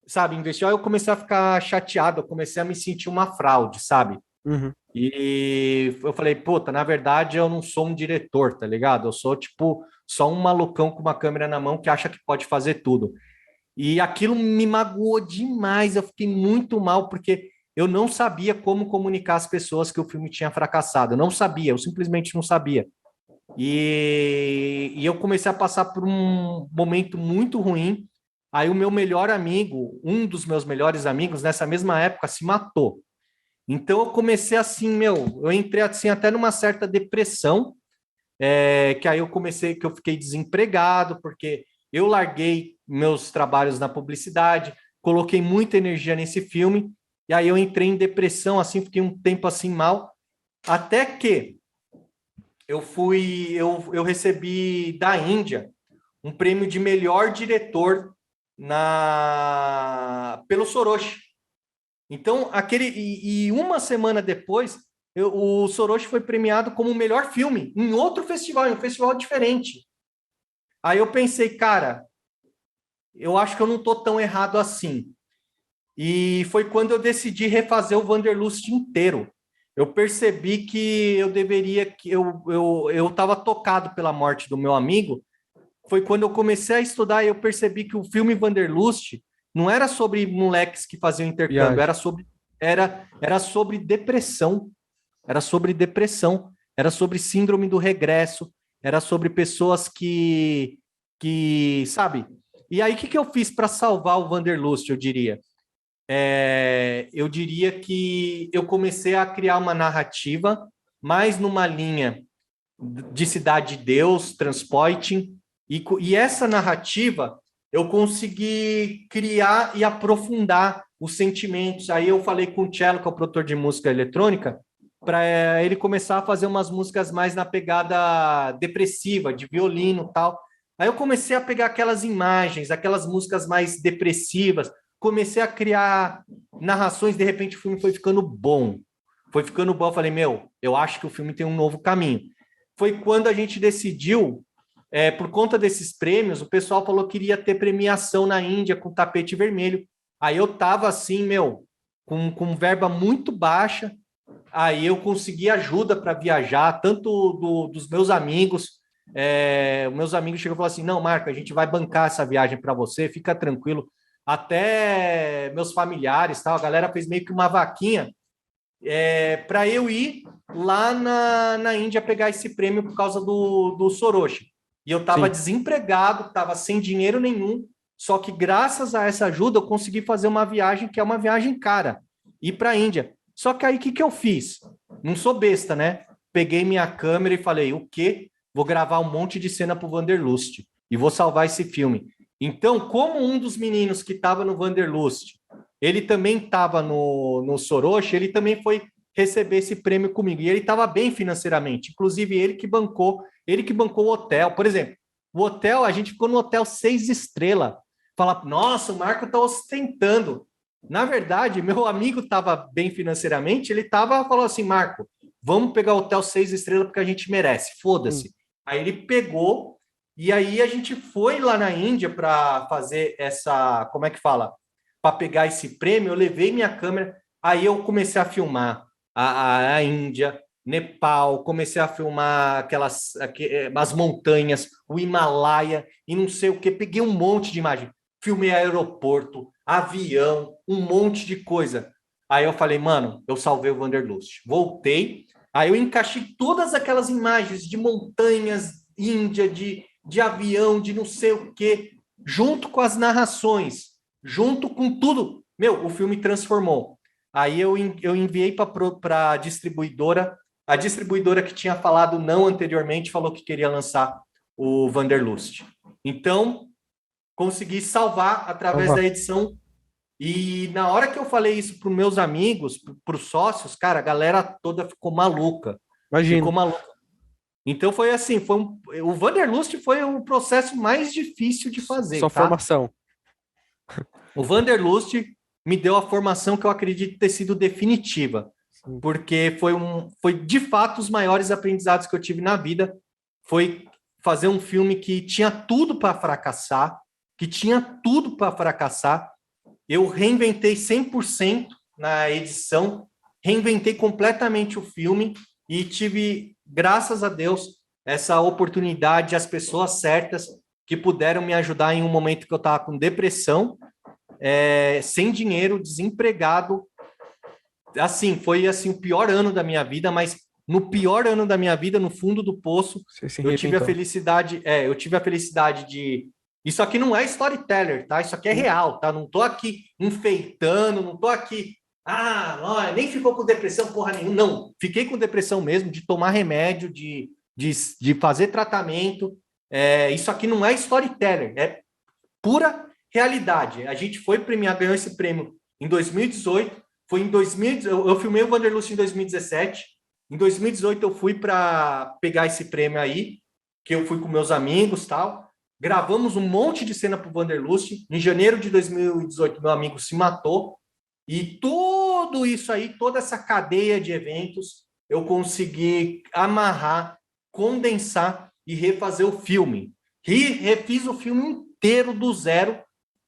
sabe, investiu? Aí eu comecei a ficar chateado, eu comecei a me sentir uma fraude, sabe? Uhum. E eu falei, puta, na verdade eu não sou um diretor, tá ligado? Eu sou, tipo, só um malucão com uma câmera na mão que acha que pode fazer tudo. E aquilo me magoou demais, eu fiquei muito mal, porque eu não sabia como comunicar às pessoas que o filme tinha fracassado. Eu não sabia, eu simplesmente não sabia. E eu comecei a passar por um momento muito ruim. Aí o meu melhor amigo, um dos meus melhores amigos, nessa mesma época, se matou. Então eu comecei assim, eu entrei assim até numa certa depressão, que aí eu comecei, que eu fiquei desempregado, porque eu larguei meus trabalhos na publicidade, coloquei muita energia nesse filme, e aí eu entrei em depressão, assim, fiquei um tempo assim mal, até que eu recebi da Índia um prêmio de melhor diretor pelo Soroshi. Então, e uma semana depois, o Soroshi foi premiado como o melhor filme em outro festival, em um festival diferente. Aí eu pensei, cara, eu acho que eu não estou tão errado assim. E foi quando eu decidi refazer o Wanderlust inteiro. Eu percebi que eu deveria, que eu estava tocado pela morte do meu amigo. Foi quando eu comecei a estudar e eu percebi que o filme Wanderlust não era sobre moleques que faziam intercâmbio, Viagem. era sobre depressão, era sobre depressão, era sobre síndrome do regresso, era sobre pessoas que sabe? E aí, o que, que eu fiz para salvar o Wanderlust, eu diria? Eu diria que eu comecei a criar uma narrativa mais numa linha de Cidade de Deus, Transporting, e essa narrativa eu consegui criar e aprofundar os sentimentos. Aí eu falei com o Cello, que é o produtor de música eletrônica, para ele começar a fazer umas músicas mais na pegada depressiva, de violino e tal. Aí eu comecei a pegar aquelas imagens, aquelas músicas mais depressivas, comecei a criar narrações, de repente o filme foi ficando bom. Foi ficando bom, eu falei, eu acho que o filme tem um novo caminho. Foi quando a gente decidiu, por conta desses prêmios, o pessoal falou que iria ter premiação na Índia com tapete vermelho. Aí eu tava assim, com verba muito baixa, aí eu consegui ajuda para viajar, tanto dos meus amigos. Meus amigos chegam e falam assim: não, Marco, a gente vai bancar essa viagem para você, fica tranquilo. Até meus familiares, tal, a galera fez meio que uma vaquinha para eu ir lá na Índia pegar esse prêmio por causa do Soroshi. E eu estava Sim. desempregado, estava sem dinheiro nenhum, só que graças a essa ajuda eu consegui fazer uma viagem que é uma viagem cara, ir para a Índia. Só que aí o que eu fiz? Não sou besta, né? Peguei minha câmera e falei, o quê? Vou gravar um monte de cena para o Wanderlust e vou salvar esse filme. Então, como um dos meninos que estava no Wanderlust, ele também estava no Soroshi, ele também foi receber esse prêmio comigo. E ele estava bem financeiramente. Inclusive, ele que bancou o hotel. Por exemplo, o hotel, a gente ficou no hotel 6 estrelas. Fala, nossa, o Marco está ostentando. Na verdade, meu amigo estava bem financeiramente, ele falou assim, Marco, vamos pegar o hotel 6 estrelas porque a gente merece, Hum. foda-se. Aí ele pegou, e aí a gente foi lá na Índia para fazer como é que fala? Para pegar esse prêmio, eu levei minha câmera, aí eu comecei a filmar a Índia, Nepal, comecei a filmar as montanhas, o Himalaia e não sei o que, peguei um monte de imagem, filmei aeroporto, avião, um monte de coisa. Aí eu falei, mano, eu salvei o Wanderlust. Voltei, aí eu encaixei todas aquelas imagens de montanhas, Índia, de avião, de não sei o que, junto com as narrações. junto com tudo. Meu, o filme transformou. Aí eu enviei para a distribuidora. A distribuidora que tinha falado não anteriormente falou que queria lançar o Wanderlust. Então, consegui salvar através da edição. E na hora que eu falei isso para os meus amigos, para os sócios, cara, a galera toda ficou maluca. Ficou Imagino. maluca. Então foi assim, o Wanderlust foi o processo mais difícil de fazer, Sua tá? formação. O Wanderlust me deu a formação que eu acredito ter sido definitiva, Sim. porque foi de fato os maiores aprendizados que eu tive na vida, foi fazer um filme que tinha tudo para fracassar, Eu reinventei 100% na edição, reinventei completamente o filme e tive, graças a Deus, essa oportunidade, as pessoas certas que puderam me ajudar em um momento que eu estava com depressão, sem dinheiro, desempregado. Assim, foi assim o pior ano da minha vida, mas no pior ano da minha vida, no fundo do poço, Você se eu tive a reinventou. felicidade, de isso aqui não é storyteller, tá? Isso aqui é Sim. real, tá? Não tô aqui enfeitando, não tô aqui, nem ficou com depressão porra nenhuma. Não, fiquei com depressão mesmo, de tomar remédio, de fazer tratamento. Isso aqui não é storyteller, é pura realidade. A gente foi premiar, ganhou esse prêmio em 2018. Foi em 2000, eu filmei o Wanderlust em 2017. Em 2018 eu fui para pegar esse prêmio aí, que eu fui com meus amigos, tal. Gravamos um monte de cena para o Wanderlust. Em janeiro de 2018 meu amigo se matou e tudo isso aí, toda essa cadeia de eventos, eu consegui amarrar, condensar e refazer o filme. Refiz o filme inteiro do zero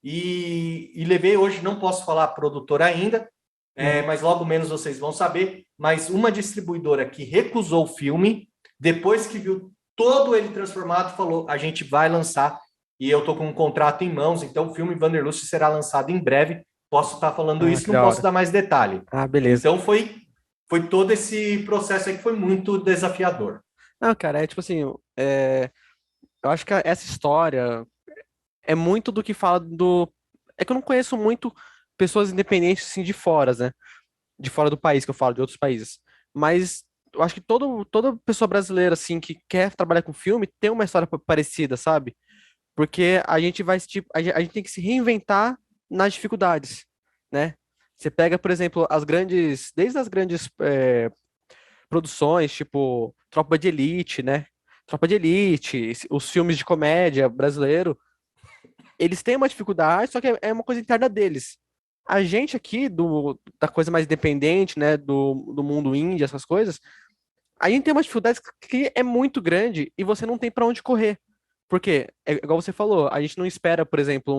e levei hoje, não posso falar produtora ainda, mas logo menos vocês vão saber, mas uma distribuidora que recusou o filme, depois que viu todo ele transformado, falou, a gente vai lançar, e eu estou com um contrato em mãos, então o filme Wanderlust será lançado em breve, posso estar falando Ah, isso, que não da posso hora. dar mais detalhe. Ah, beleza. Então foi todo esse processo aí que foi muito desafiador. Não, cara, é tipo assim, eu acho que essa história é muito do que fala do. É que eu não conheço muito pessoas independentes assim de fora, né? De fora do país, que eu falo, de outros países. Mas eu acho que toda pessoa brasileira, assim, que quer trabalhar com filme, tem uma história parecida, sabe? Porque a gente vai, tipo, a gente tem que se reinventar nas dificuldades, né? Você pega, por exemplo, desde as grandes produções, tipo Tropa de Elite, né? Tropa de Elite, os filmes de comédia brasileiro, eles têm uma dificuldade, só que é uma coisa interna deles. A gente aqui, da coisa mais independente, né, do mundo indie, essas coisas, a gente tem uma dificuldade que é muito grande e você não tem para onde correr. Porque, é igual você falou, a gente não espera, por exemplo,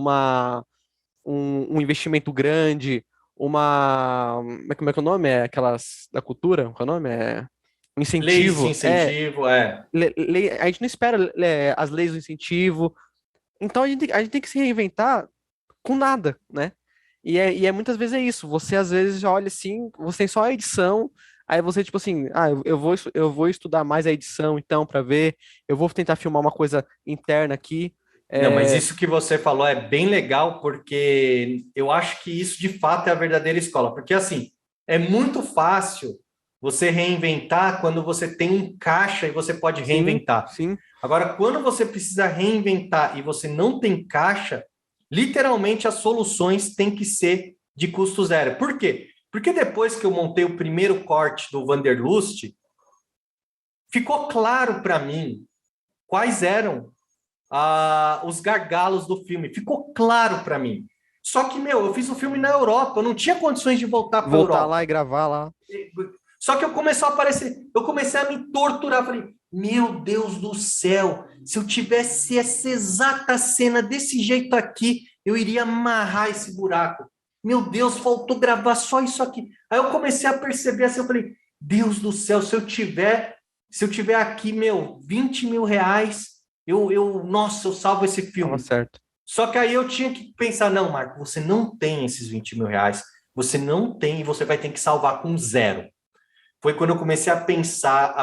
um investimento grande, como é que é o nome? É aquelas da cultura? Qual é o nome? Um Leis de incentivo. incentivo, A gente não espera as leis do incentivo. Então a gente tem que se reinventar com nada, né? E muitas vezes é isso. Você às vezes já olha assim, você tem só a edição, aí você, tipo assim, eu vou estudar mais a edição então para ver, eu vou tentar filmar uma coisa interna aqui. Não, mas É, isso que você falou é bem legal, porque eu acho que isso de fato é a verdadeira escola. Porque assim, é muito fácil você reinventar quando você tem um caixa e você pode sim, reinventar. sim, Agora, quando você precisa reinventar e você não tem caixa, literalmente as soluções têm que ser de custo zero. Por quê? Porque depois que eu montei o primeiro corte do Wanderlust, ficou claro para mim quais eram os gargalos do filme. Ficou claro para mim. Só que, meu, eu fiz o filme na Europa, eu não tinha condições de voltar para a voltar lá Europa. e gravar lá. Só que eu comecei a me torturar. Falei, meu Deus do céu, se eu tivesse essa exata cena desse jeito aqui, eu iria amarrar esse buraco. Meu Deus, faltou gravar só isso aqui. Aí eu comecei a perceber assim, eu falei, Deus do céu, se eu tiver aqui, meu, 20 mil reais, nossa, eu salvo esse Tava filme. certo. Só que aí eu tinha que pensar, não, Marco, você não tem esses 20 mil reais, você não tem e você vai ter que salvar com zero. Foi quando eu comecei a pensar.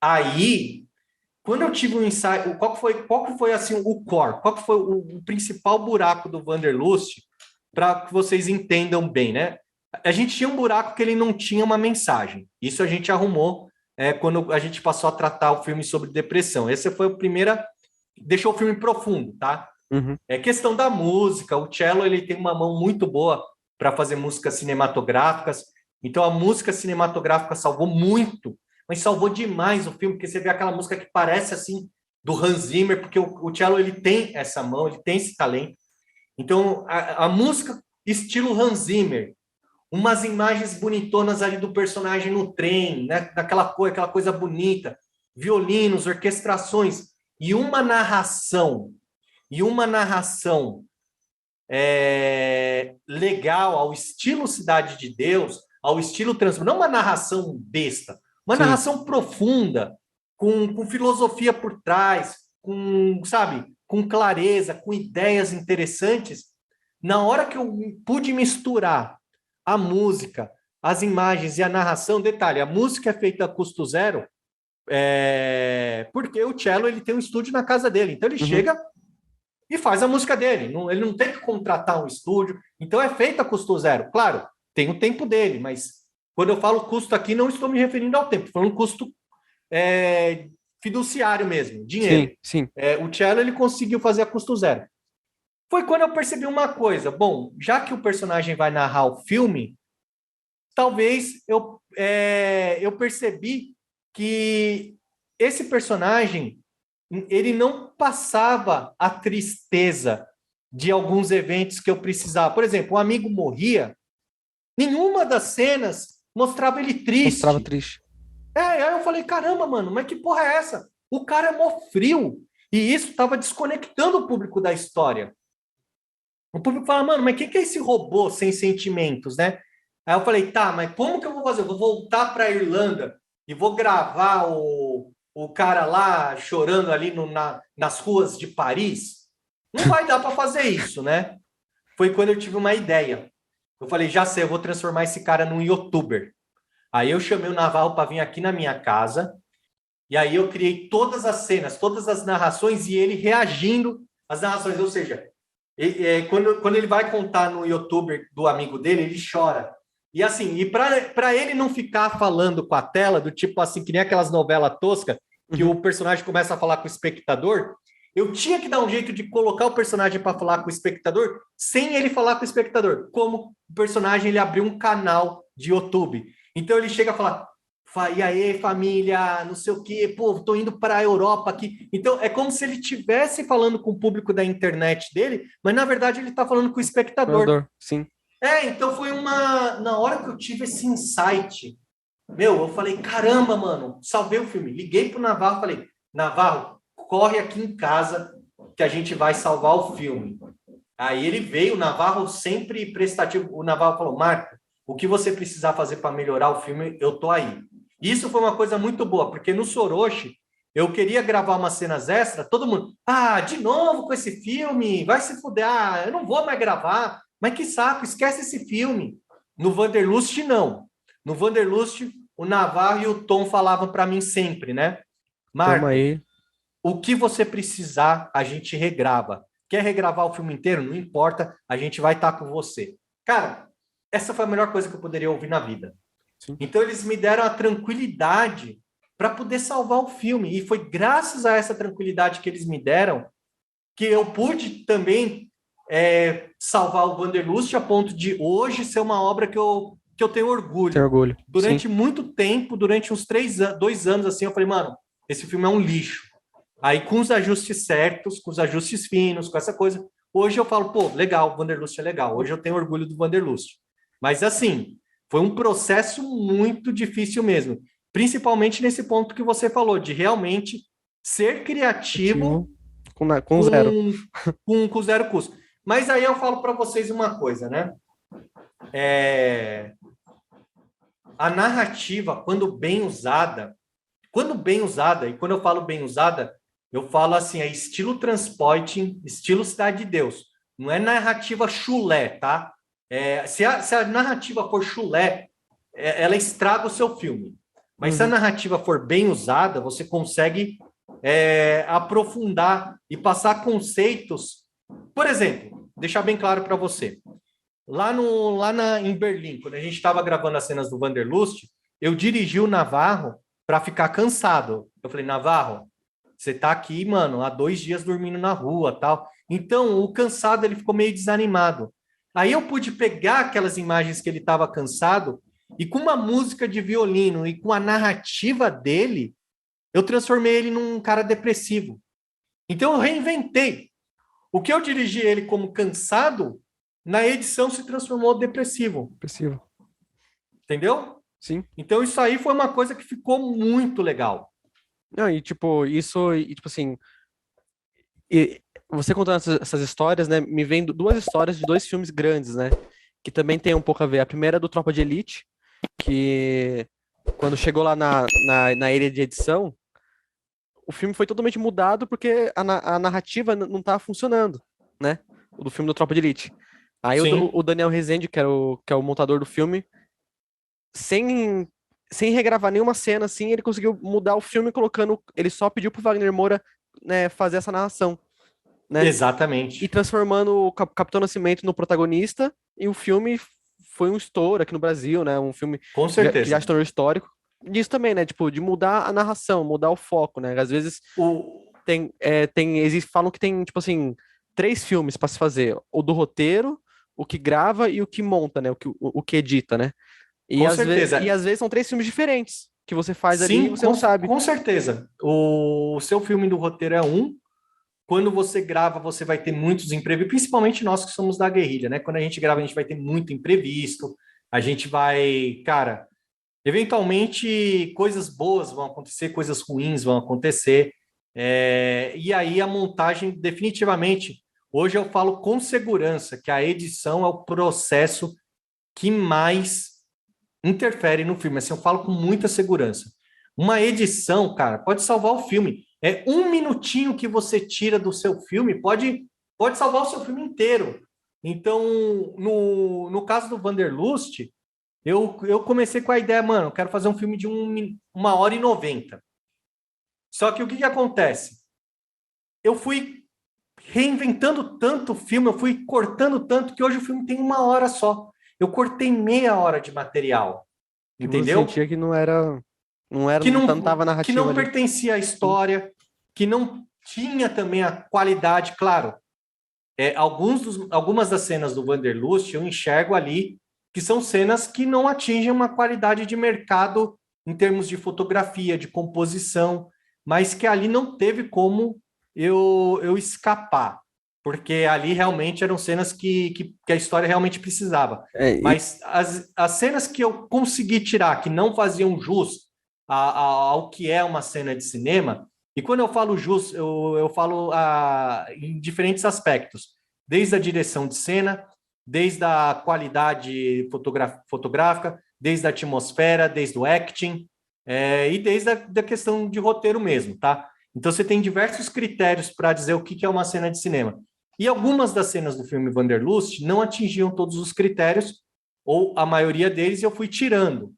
Aí, quando eu tive um insight, qual que foi assim o core? Qual que foi o principal buraco do Wanderlust? para que vocês entendam bem, né? A gente tinha um buraco que ele não tinha uma mensagem. Isso a gente arrumou quando a gente passou a tratar o filme sobre depressão. Essa foi a primeira... Deixou o filme profundo, tá? Uhum. É questão da música. O cello, ele tem uma mão muito boa para fazer músicas cinematográficas. Então, a música cinematográfica salvou muito, mas salvou demais o filme, porque você vê aquela música que parece, assim, do Hans Zimmer, porque o cello, ele tem essa mão, ele tem esse talento. Então, a música estilo Hans Zimmer, umas imagens bonitonas ali do personagem no trem, né? Daquela aquela coisa bonita, violinos, orquestrações, e uma narração legal, ao estilo Cidade de Deus, ao estilo Transformers, não uma narração besta, uma Sim. narração profunda, com filosofia por trás, sabe, com clareza, com ideias interessantes. Na hora que eu pude misturar a música, as imagens e a narração, detalhe, a música é feita a custo zero, porque o cello, ele tem um estúdio na casa dele, então ele chega e faz a música dele, ele não tem que contratar um estúdio, então é feita a custo zero. Claro, tem o tempo dele, mas quando eu falo custo aqui, não estou me referindo ao tempo, estou falando custo fiduciário mesmo, dinheiro. Sim. O cello, ele conseguiu fazer a custo zero. Foi quando eu percebi uma coisa, bom, já que o personagem vai narrar o filme, talvez eu percebi que esse personagem, ele não passava a tristeza de alguns eventos que eu precisava. Por exemplo, um amigo morria, nenhuma das cenas mostrava ele triste. Mostrava triste. Aí eu falei, caramba, mano, mas que porra é essa? O cara é mó frio. E isso estava desconectando o público da história. O público fala, mano, mas o que é esse robô sem sentimentos, né? Aí eu falei, tá, mas como que eu vou fazer? Eu vou voltar para a Irlanda e vou gravar o cara lá chorando ali nas ruas de Paris? Não vai dar para fazer isso, né? Foi quando eu tive uma ideia. Eu falei, já sei, eu vou transformar esse cara num youtuber. Aí eu chamei o Navarro para vir aqui na minha casa, e aí eu criei todas as cenas, todas as narrações, e ele reagindo às narrações. Ou seja, quando ele vai contar no youtuber do amigo dele, ele chora. E assim, e para ele não ficar falando com a tela, do tipo assim, que nem aquelas novelas toscas, que o personagem começa a falar com o espectador, eu tinha que dar um jeito de colocar o personagem para falar com o espectador, sem ele falar com o espectador. Como o personagem, ele abriu um canal de YouTube. Então ele chega a falar, e aí, família, não sei o quê, pô, tô indo para a Europa aqui. Então é como se ele estivesse falando com o público da internet dele, mas na verdade ele está falando com o espectador. Sim. Então foi na hora que eu tive esse insight, eu falei, caramba, mano, salvei o filme. Liguei pro Navarro, falei, Navarro, corre aqui em casa que a gente vai salvar o filme. Aí ele veio, o Navarro sempre prestativo. O Navarro falou, Marco, o que você precisar fazer para melhorar o filme, eu tô aí. Isso foi uma coisa muito boa, porque no Soroshi, eu queria gravar umas cenas extras, todo mundo, de novo com esse filme, vai se fuder, eu não vou mais gravar, mas que saco, esquece esse filme. No Wanderlust, não. No Wanderlust, o Navarro e o Tom falavam para mim sempre, né? Marco, o que você precisar, a gente regrava. Quer regravar o filme inteiro? Não importa, a gente vai estar com você. Cara, essa foi a melhor coisa que eu poderia ouvir na vida. Sim. Então, eles me deram a tranquilidade para poder salvar o filme. E foi graças a essa tranquilidade que eles me deram que eu pude também salvar o Wanderlust a ponto de hoje ser uma obra que eu tenho orgulho. Tem orgulho. Durante muito tempo, durante uns 2 anos, assim, eu falei, mano, esse filme é um lixo. Aí, com os ajustes certos, com os ajustes finos, com essa coisa, hoje eu falo, pô, legal, o Wanderlust é legal. Hoje eu tenho orgulho do Wanderlust. Mas, assim, foi um processo muito difícil mesmo. Principalmente nesse ponto que você falou, de realmente ser criativo com zero. Com zero custo. Mas aí eu falo para vocês uma coisa, né? A narrativa, quando bem usada, e quando eu falo bem usada, eu falo assim, é estilo Transporting, estilo Cidade de Deus. Não é narrativa chulé, tá? Se a narrativa for chulé, ela estraga o seu filme. Mas se a narrativa for bem usada, você consegue aprofundar e passar conceitos. Por exemplo, deixar bem claro para você. em Berlim, quando a gente estava gravando as cenas do Wanderlust, eu dirigi o Navarro para ficar cansado. Eu falei, Navarro, você tá aqui, mano, há 2 dias dormindo na rua, tal. Então, o cansado, ele ficou meio desanimado. Aí eu pude pegar aquelas imagens que ele estava cansado e com uma música de violino e com a narrativa dele, eu transformei ele num cara depressivo. Então, eu reinventei. O que eu dirigi ele como cansado, na edição se transformou depressivo. Depressivo. Entendeu? Sim. Então, isso aí foi uma coisa que ficou muito legal. Não, e tipo, tipo assim, e você contando essas histórias, né, me vem duas histórias de dois filmes grandes, né, que também tem um pouco a ver. A primeira é do Tropa de Elite, que quando chegou lá na ilha de edição, o filme foi totalmente mudado porque a narrativa não estava funcionando, né, o do filme do Tropa de Elite. Aí Sim, o Daniel Rezende, que é o montador do filme, sem, sem regravar nenhuma cena, assim, ele conseguiu mudar o filme colocando. Ele só pediu pro Wagner Moura, né, fazer essa narração, né? E exatamente. transformando o Capitão Nascimento no protagonista, e o filme foi um estouro aqui no Brasil, né? Um filme Com que já certeza. se tornou histórico. Disso também, né? Tipo, de mudar a narração, mudar o foco, né? Às vezes O, falam que tem, tipo assim, três filmes para se fazer: o do roteiro, o que grava e o que monta, né? O que edita, né? com E certeza. às vezes são três filmes diferentes que você faz ali e Sim, você não sabe. com certeza. O seu filme do roteiro é um. Quando você grava, você vai ter muitos imprevistos, principalmente nós que somos da guerrilha, né? Quando a gente grava, a gente vai ter muito imprevisto. A gente vai, cara, eventualmente coisas boas vão acontecer, coisas ruins vão acontecer. E aí a montagem, definitivamente, hoje eu falo com segurança que a edição é o processo que mais interfere no filme. Assim, eu falo com muita segurança. Uma edição, cara, pode salvar o filme. É um minutinho que você tira do seu filme, pode salvar o seu filme inteiro. Então, no caso do Wanderlust, eu comecei com a ideia, mano, eu quero fazer um filme de 1h90. Só que o que acontece? Eu fui reinventando tanto o filme, eu fui cortando tanto que hoje o filme tem 1 hora só. Eu cortei meia hora de material, Que você entendeu? sentia que que não tava que narrativa não ali. pertencia à Sim. história, que não tinha também a qualidade, claro. Algumas das cenas do Wanderlust eu enxergo ali que são cenas que não atingem uma qualidade de mercado em termos de fotografia, de composição, mas que ali não teve como eu escapar, porque ali realmente eram cenas que a história realmente precisava. É, Mas as cenas que eu consegui tirar, que não faziam jus ao que é uma cena de cinema, e quando eu falo jus, eu falo em diferentes aspectos, desde a direção de cena, desde a qualidade fotográfica, desde a atmosfera, desde o acting, e desde da questão de roteiro mesmo, tá? Então você tem diversos critérios para dizer o que é uma cena de cinema. E algumas das cenas do filme Wanderlust não atingiam todos os critérios, ou a maioria deles eu fui tirando.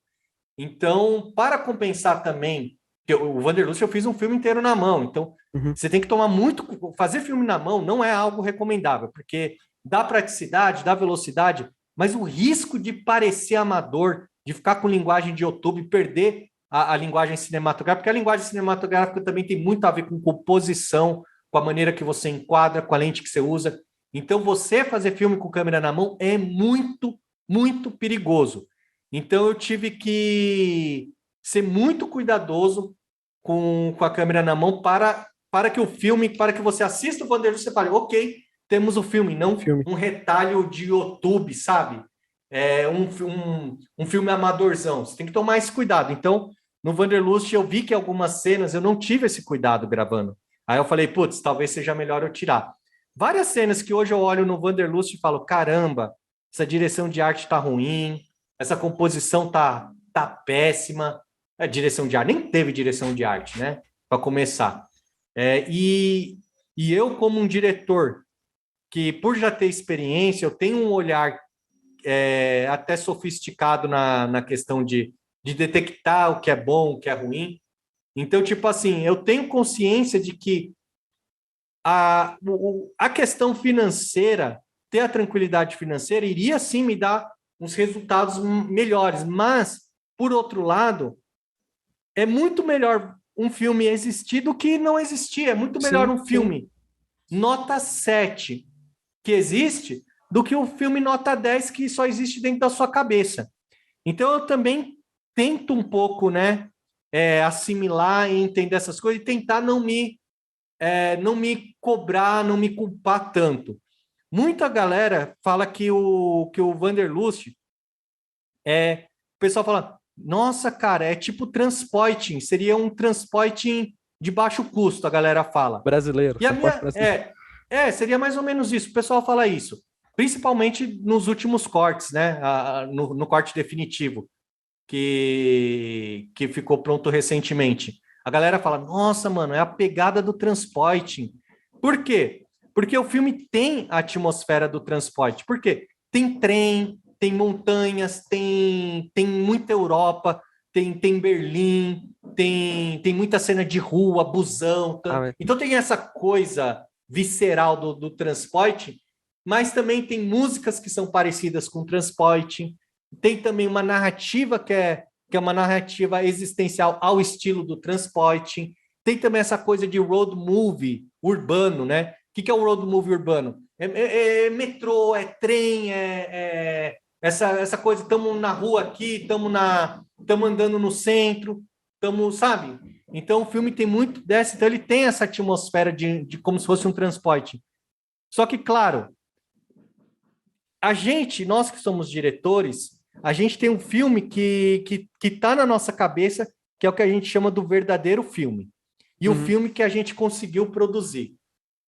Então, para compensar também, o Wanderlust eu fiz um filme inteiro na mão, então uhum. você tem que tomar muito. Fazer filme na mão não é algo recomendável, porque dá praticidade, dá velocidade, mas o risco de parecer amador, de ficar com linguagem de YouTube, perder a linguagem cinematográfica, porque a linguagem cinematográfica também tem muito a ver com composição, com a maneira que você enquadra, com a lente que você usa. Então, você fazer filme com câmera na mão é muito, muito perigoso. Então, eu tive que ser muito cuidadoso com a câmera na mão para que o filme, para que você assista o Wanderlust e você fale, ok, temos o filme, não Filme. um retalho de YouTube, sabe? Um filme amadorzão. Você tem que tomar esse cuidado. Então, no Wanderlust, eu vi que algumas cenas eu não tive esse cuidado gravando. Aí eu falei, putz, talvez seja melhor eu tirar. Várias cenas que hoje eu olho no Wanderlust e falo, caramba, essa direção de arte tá ruim, essa composição tá péssima. A direção de arte, nem teve direção de arte, né? Para começar. É, e, e eu, como um diretor, que por já ter experiência, eu tenho um olhar até sofisticado na questão de detectar o que é bom, o que é ruim. Então, tipo assim, eu tenho consciência de que a questão financeira ter a tranquilidade financeira iria sim me dar uns resultados melhores, mas, por outro lado, é muito melhor um filme existir do que não existir. É muito melhor um filme nota 7 que existe do que um filme nota 10 que só existe dentro da sua cabeça. Então, eu também tento um pouco, né, assimilar e entender essas coisas e tentar não me cobrar, não me culpar tanto. Muita galera fala que o Wanderlust o pessoal fala, nossa, cara, é tipo transporting, seria um transporting de baixo custo, a galera fala. Brasileiro, E a transporte minha brasileiro. seria mais ou menos isso. O pessoal fala isso, principalmente nos últimos cortes, né? No corte definitivo que ficou pronto recentemente. A galera fala, nossa, mano, é a pegada do transporting. Por quê? Porque o filme tem a atmosfera do transporte. Por quê? Tem trem, tem montanhas, tem muita Europa, tem Berlim, tem muita cena de rua, busão. Então tem essa coisa visceral do transporte, mas também tem músicas que são parecidas com o transporte. Tem também uma narrativa que é uma narrativa existencial ao estilo do transporte. Tem também essa coisa de road movie urbano, né? O que é o road movie urbano? É metrô, é trem, essa coisa, estamos na rua aqui, estamos andando no centro, estamos, sabe? Então o filme tem muito dessa, então ele tem essa atmosfera de como se fosse um transporte. Só que, claro, nós que somos diretores, a gente tem um filme que tá na nossa cabeça, que é o que a gente chama do verdadeiro filme. E o filme que a gente conseguiu produzir.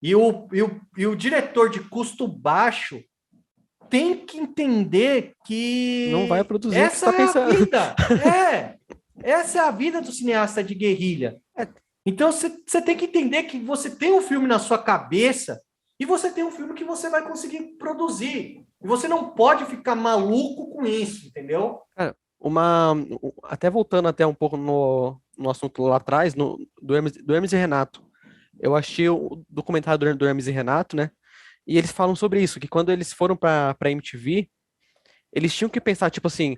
E o diretor de custo baixo tem que entender que não vai produzir o que você essa está é a pensando. vida. Essa é a vida do cineasta de guerrilha. Então você tem que entender que você tem um filme na sua cabeça e você tem um filme que você vai conseguir produzir. E você não pode ficar maluco com isso, entendeu? Cara, até voltando até um pouco no assunto lá atrás, do Hermes e Renato. Eu achei o documentário do Hermes e Renato, né? E eles falam sobre isso, que quando eles foram pra MTV, eles tinham que pensar, tipo assim,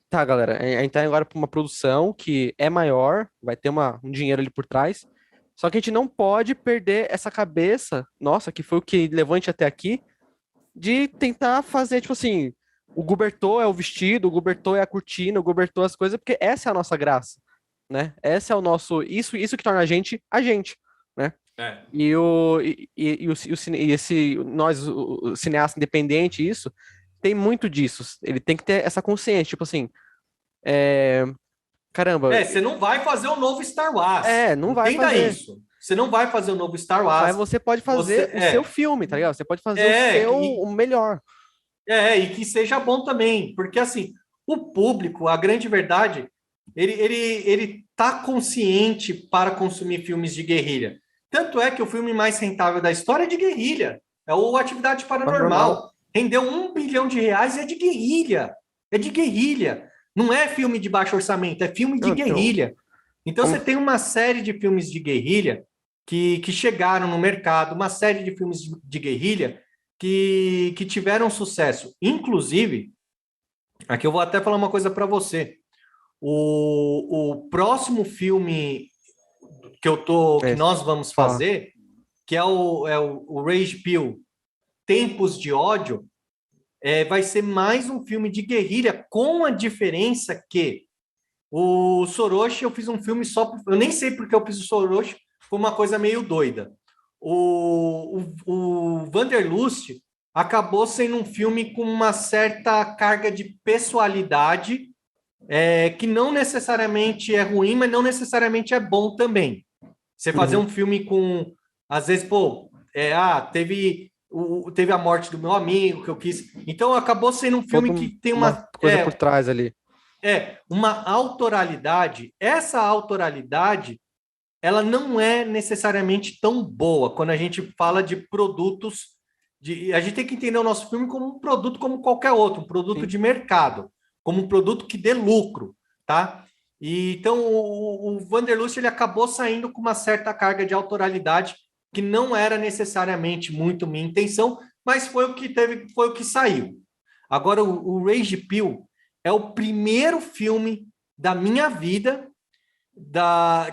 tá, galera, a gente tá agora pra uma produção que é maior, vai ter um dinheiro ali por trás, só que a gente não pode perder essa cabeça, nossa, que foi o que levou a gente até aqui, de tentar fazer, tipo assim, o Gubertor é o vestido, o Gubertor é a cortina, o Gubertor é as coisas, porque essa é a nossa graça, né? Esse é o nosso, isso que torna a gente, né? E o cineasta independente, isso, tem muito disso. Ele tem que ter essa consciência, tipo assim, caramba, Você não vai fazer o novo Star Wars. não vai Entenda fazer. isso. Você não vai fazer o novo Star Mas Wars. você pode fazer o seu filme, tá ligado? Você pode fazer o melhor. E que seja bom também, porque assim, o público, a grande verdade, ele tá consciente para consumir filmes de guerrilha. Tanto é que o filme mais rentável da história é de guerrilha, é o Atividade Paranormal. Paranormal. Rendeu R$ 1 bilhão e é de guerrilha. É de guerrilha. Não é filme de baixo orçamento, é filme de guerrilha. Então você tem uma série de filmes de guerrilha que chegaram no mercado, uma série de filmes de guerrilha que tiveram sucesso. Inclusive, aqui eu vou até falar uma coisa para você. O próximo filme que nós vamos fazer, que é o Rage Pill, Tempos de Ódio, vai ser mais um filme de guerrilha, com a diferença que o Soroshi, eu fiz um filme só... Eu nem sei porque eu fiz o Soroshi, foi uma coisa meio doida. O Wanderlust acabou sendo um filme com uma certa carga de pessoalidade, que não necessariamente é ruim, mas não necessariamente é bom também. Você fazer um filme com... Às vezes, teve a morte do meu amigo, que eu quis... Então, acabou sendo um filme que tem uma coisa por trás ali. Uma autoralidade. Essa autoralidade, ela não é necessariamente tão boa quando a gente fala de produtos. A gente tem que entender o nosso filme como um produto como qualquer outro, um produto de mercado, como um produto que dê lucro, tá? Então, o Wanderlust, ele acabou saindo com uma certa carga de autoralidade que não era necessariamente muito minha intenção, mas foi o que teve, foi o que saiu. Agora, o Rage Pill é o primeiro filme da minha vida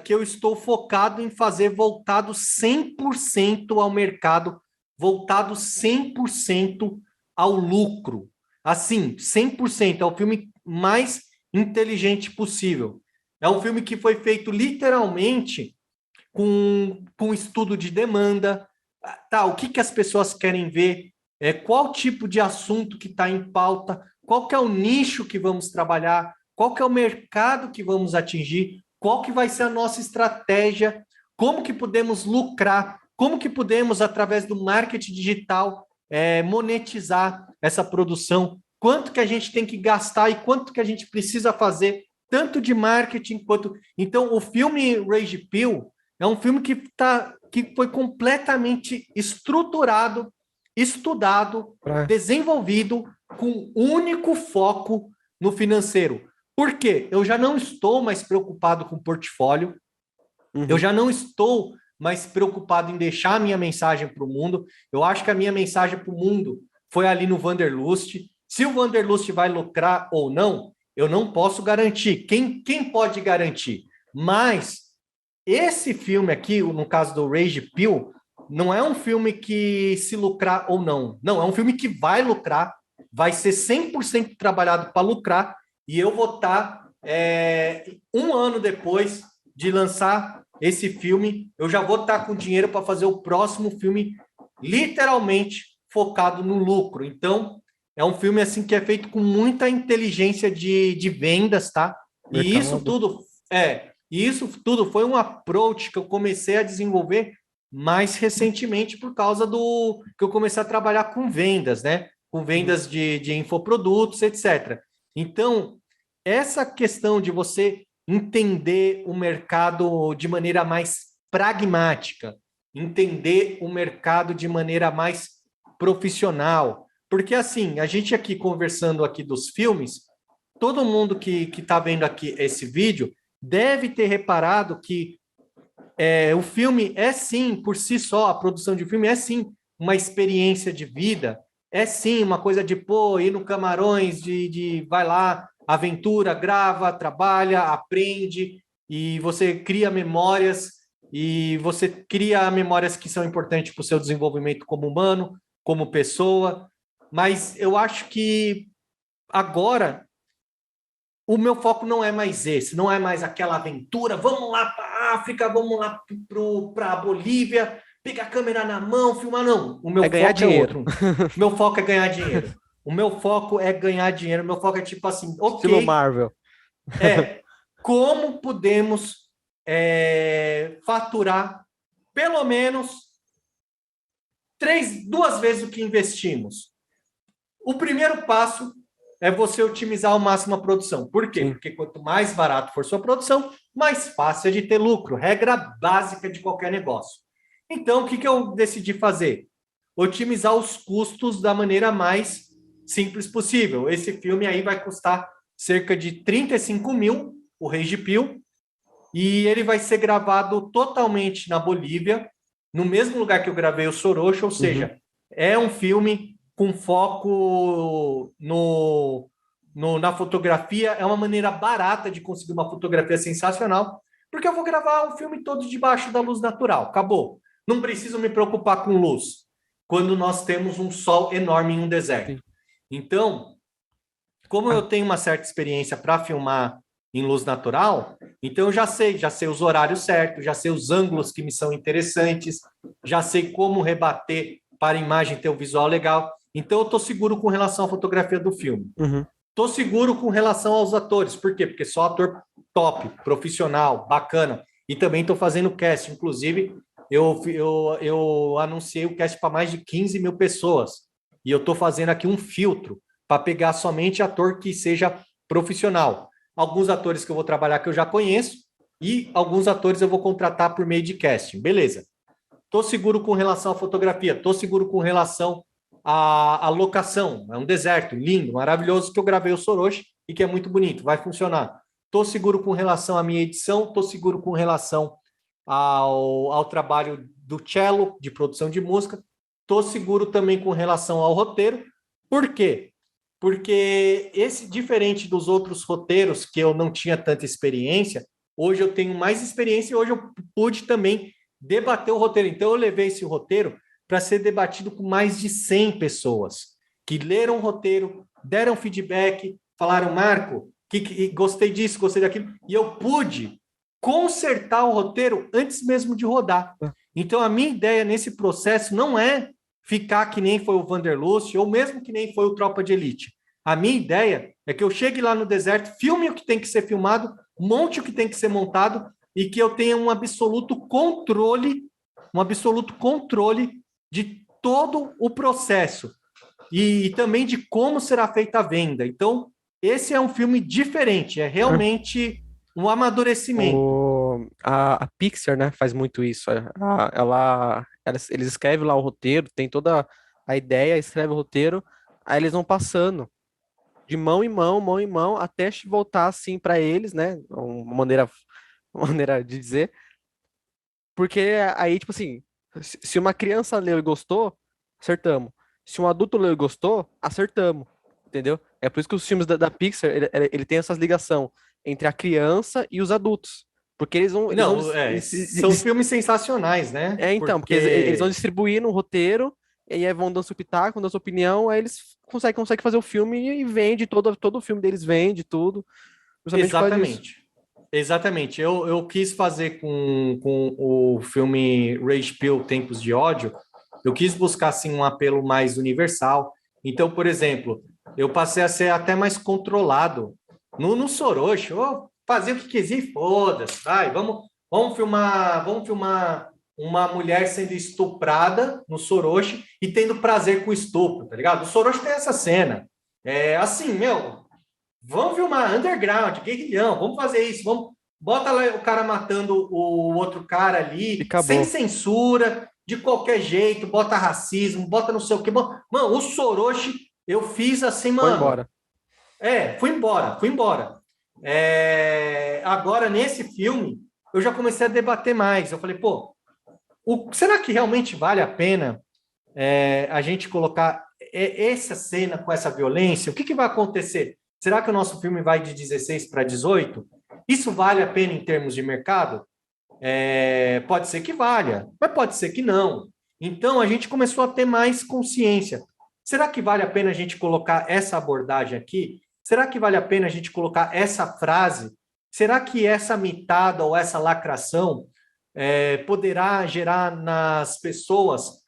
que eu estou focado em fazer voltado 100% ao mercado, voltado 100% ao lucro. Assim, 100%. É o filme mais inteligente possível. É um filme que foi feito literalmente com estudo de demanda, tá, o que as pessoas querem ver, qual tipo de assunto que está em pauta, qual que é o nicho que vamos trabalhar, qual que é o mercado que vamos atingir, qual que vai ser a nossa estratégia, como que podemos lucrar, como que podemos, através do marketing digital, monetizar essa produção, quanto que a gente tem que gastar e quanto que a gente precisa fazer, tanto de marketing quanto... Então, o filme Rage Pill é um filme que foi completamente estruturado, estudado, desenvolvido com único foco no financeiro. Por quê? Eu já não estou mais preocupado com portfólio, eu já não estou mais preocupado em deixar a minha mensagem para o mundo. Eu acho que a minha mensagem para o mundo foi ali no Wanderlust. Se o Wanderlust vai lucrar ou não, eu não posso garantir. Quem pode garantir? Mas esse filme aqui, no caso do Rage Pill, não é um filme que se lucrar ou não. Não, é um filme que vai lucrar, vai ser 100% trabalhado para lucrar, e eu vou estar, um ano depois de lançar esse filme, eu já vou estar com dinheiro para fazer o próximo filme, literalmente focado no lucro. Então, é um filme assim que é feito com muita inteligência de vendas, tá? E isso tudo foi um approach que eu comecei a desenvolver mais recentemente por causa do que eu comecei a trabalhar com vendas, né? Com vendas de infoprodutos, etc. Então, essa questão de você entender o mercado de maneira mais pragmática, entender o mercado de maneira mais profissional, porque assim, a gente aqui conversando aqui dos filmes, todo mundo que está vendo aqui esse vídeo deve ter reparado que o filme é sim, por si só, a produção de filme é sim uma experiência de vida, é sim uma coisa de, pô, ir no Camarões, de vai lá, aventura, grava, trabalha, aprende, e você cria memórias, e você cria memórias que são importantes para o seu desenvolvimento como humano, como pessoa, mas eu acho que agora o meu foco não é mais esse, não é mais aquela aventura, vamos lá para a África, vamos lá para a Bolívia, pegar a câmera na mão, filmar, não. O meu ganhar foco dinheiro. é outro. O meu foco é ganhar dinheiro. O meu foco é ganhar dinheiro, o meu foco é tipo assim, Estilo ok, Marvel. como podemos faturar pelo menos 2 vezes o que investimos? O primeiro passo é você otimizar ao máximo a produção. Por quê? Sim. Porque quanto mais barato for sua produção, mais fácil é de ter lucro. Regra básica de qualquer negócio. Então, o que eu decidi fazer? Otimizar os custos da maneira mais simples possível. Esse filme aí vai custar cerca de 35 mil, o Rage Pill, e ele vai ser gravado totalmente na Bolívia, no mesmo lugar que eu gravei o Sorocho, ou seja, é um filme com foco na fotografia, é uma maneira barata de conseguir uma fotografia sensacional, porque eu vou gravar o filme todo debaixo da luz natural, acabou. Não preciso me preocupar com luz, quando nós temos um sol enorme em um deserto. Sim. Então, como eu tenho uma certa experiência para filmar em luz natural, então eu já sei os horários certos, já sei os ângulos que me são interessantes, já sei como rebater para a imagem ter o visual legal. Então, eu estou seguro com relação à fotografia do filme. Estou seguro com relação aos atores. Por quê? Porque só ator top, profissional, bacana. E também estou fazendo cast. Inclusive, eu anunciei o cast para mais de 15 mil pessoas. E eu estou fazendo aqui um filtro para pegar somente ator que seja profissional. Alguns atores que eu vou trabalhar que eu já conheço e alguns atores eu vou contratar por meio de casting. Beleza. Estou seguro com relação à fotografia. Estou seguro com relação a locação, é um deserto lindo, maravilhoso, que eu gravei o Soroshi e que é muito bonito, vai funcionar. Estou seguro com relação à minha edição, estou seguro com relação ao trabalho do cello, de produção de música, estou seguro também com relação ao roteiro. Por quê? Porque esse, diferente dos outros roteiros que eu não tinha tanta experiência, hoje eu tenho mais experiência e hoje eu pude também debater o roteiro. Então, eu levei esse roteiro para ser debatido com mais de 100 pessoas que leram o roteiro, deram feedback, falaram, Marco, gostei disso, gostei daquilo, e eu pude consertar o roteiro antes mesmo de rodar. Então, a minha ideia nesse processo não é ficar que nem foi o Wanderlust, ou mesmo que nem foi o Tropa de Elite. A minha ideia é que eu chegue lá no deserto, filme o que tem que ser filmado, monte o que tem que ser montado, e que eu tenha um absoluto controle de todo o processo e também de como será feita a venda. Então, esse é um filme diferente, é realmente um amadurecimento. A Pixar, né, faz muito isso. Eles escrevem lá o roteiro, tem toda a ideia, escreve o roteiro, aí eles vão passando de mão em mão, até voltar assim para eles, né? Uma maneira de dizer. Porque aí, tipo assim, se uma criança leu e gostou, acertamos. Se um adulto leu e gostou, acertamos. Entendeu? É por isso que os filmes da Pixar, ele tem essa ligação entre a criança e os adultos. Porque eles vão, Não, são filmes sensacionais, né? então, porque eles vão Porque distribuir no roteiro, e aí vão dando seu pitaco, dando sua opinião, aí eles conseguem fazer o filme e vende, todo o filme deles vende, tudo. Justamente por causa disso. exatamente. Exatamente. Eu quis fazer com o filme Rage Pill, Tempos de Ódio, eu quis buscar assim, um apelo mais universal. Então, por exemplo, eu passei a ser até mais controlado no Soroshi. Oh, fazer o que quiser, foda-se, vai, vamos filmar uma mulher sendo estuprada no Soroshi e tendo prazer com o estupro, tá ligado? O Soroshi tem essa cena. É assim, meu, vamos filmar underground, guerrilhão, vamos fazer isso, vamos. Bota lá o cara matando o outro cara E ali, sem acabou. censura, de qualquer jeito, bota racismo, bota não sei o quê. Mano, o Soroshi, eu fiz assim, Foi mano. embora. Fui embora, fui embora. Agora, nesse filme, eu já comecei a debater mais. Eu falei, pô, será que realmente vale a pena a gente colocar essa cena com essa violência? O que vai acontecer? Será que o nosso filme vai de 16 para 18? Isso vale a pena em termos de mercado? Pode ser que valha, mas pode ser que não. Então, a gente começou a ter mais consciência. Será que vale a pena a gente colocar essa abordagem aqui? Será que vale a pena a gente colocar essa frase? Será que essa mitada ou essa lacração poderá gerar nas pessoas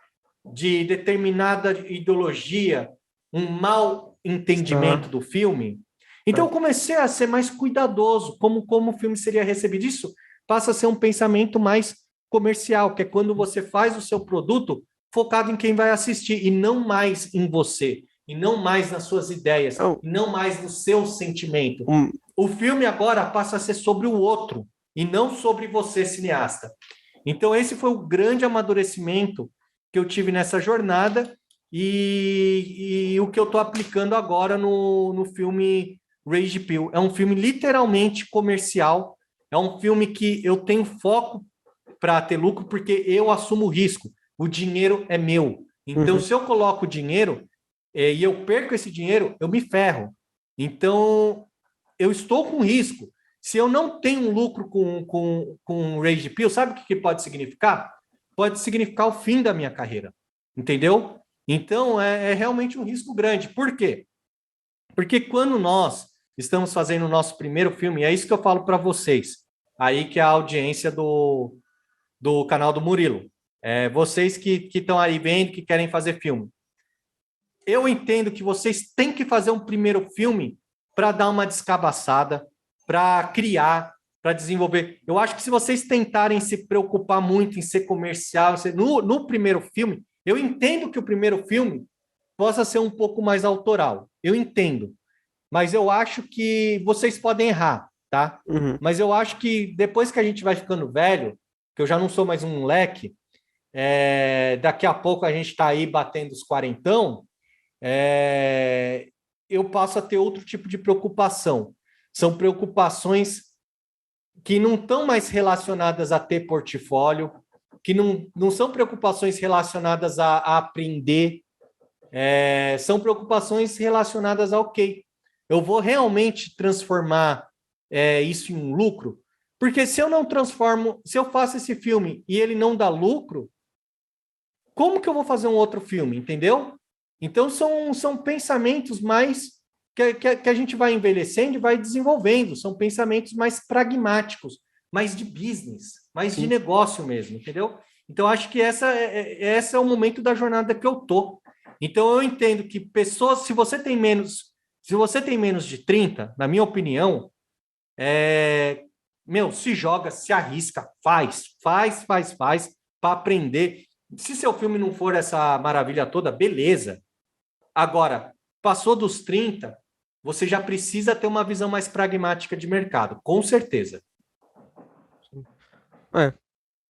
de determinada ideologia um mau entendimento Ah, do filme? Então, eu comecei a ser mais cuidadoso como o filme seria recebido. Isso passa a ser um pensamento mais comercial, que é quando você faz o seu produto focado em quem vai assistir e não mais em você, e não mais nas suas ideias, não, e não mais no seu sentimento. um- O filme agora passa a ser sobre o outro e não sobre você, cineasta. Então, esse foi o grande amadurecimento que eu tive nessa jornada e o que eu estou aplicando agora no filme Rage Pill. É um filme literalmente comercial, é um filme que eu tenho foco para ter lucro porque eu assumo o risco. O dinheiro é meu. Então, uhum. se eu coloco dinheiro e eu perco esse dinheiro, eu me ferro. Então, eu estou com risco. Se eu não tenho um lucro com Rage Pill, sabe o que pode significar? Pode significar o fim da minha carreira. Entendeu? Então, é realmente um risco grande. Por quê? Porque quando nós estamos fazendo o nosso primeiro filme, é isso que eu falo para vocês, aí que é a audiência do canal do Murilo. Vocês que estão aí vendo, que querem fazer filme. Eu entendo que vocês têm que fazer um primeiro filme para dar uma descabaçada, para criar, para desenvolver. Eu acho que se vocês tentarem se preocupar muito em ser comercial, no primeiro filme, eu entendo que o primeiro filme possa ser um pouco mais autoral. Eu entendo. Mas eu acho que vocês podem errar, tá? Uhum. Mas eu acho que depois que a gente vai ficando velho, que eu já não sou mais um moleque, daqui a pouco a gente está aí batendo os quarentão, eu passo a ter outro tipo de preocupação. São preocupações que não estão mais relacionadas a ter portfólio, que não são preocupações relacionadas a aprender, são preocupações relacionadas a, ok, eu vou realmente transformar isso em um lucro? Porque se eu não transformo, se eu faço esse filme e ele não dá lucro, como que eu vou fazer um outro filme, entendeu? Então, são pensamentos mais que a gente vai envelhecendo e vai desenvolvendo. São pensamentos mais pragmáticos, mais de business, mais de negócio mesmo, entendeu? Então, acho que esse é o momento da jornada que eu tô. Então, eu entendo que pessoas, se você tem menos de 30, na minha opinião, se joga, se arrisca, faz para aprender. Se seu filme não for essa maravilha toda, beleza. Agora, passou dos 30, você já precisa ter uma visão mais pragmática de mercado, com certeza.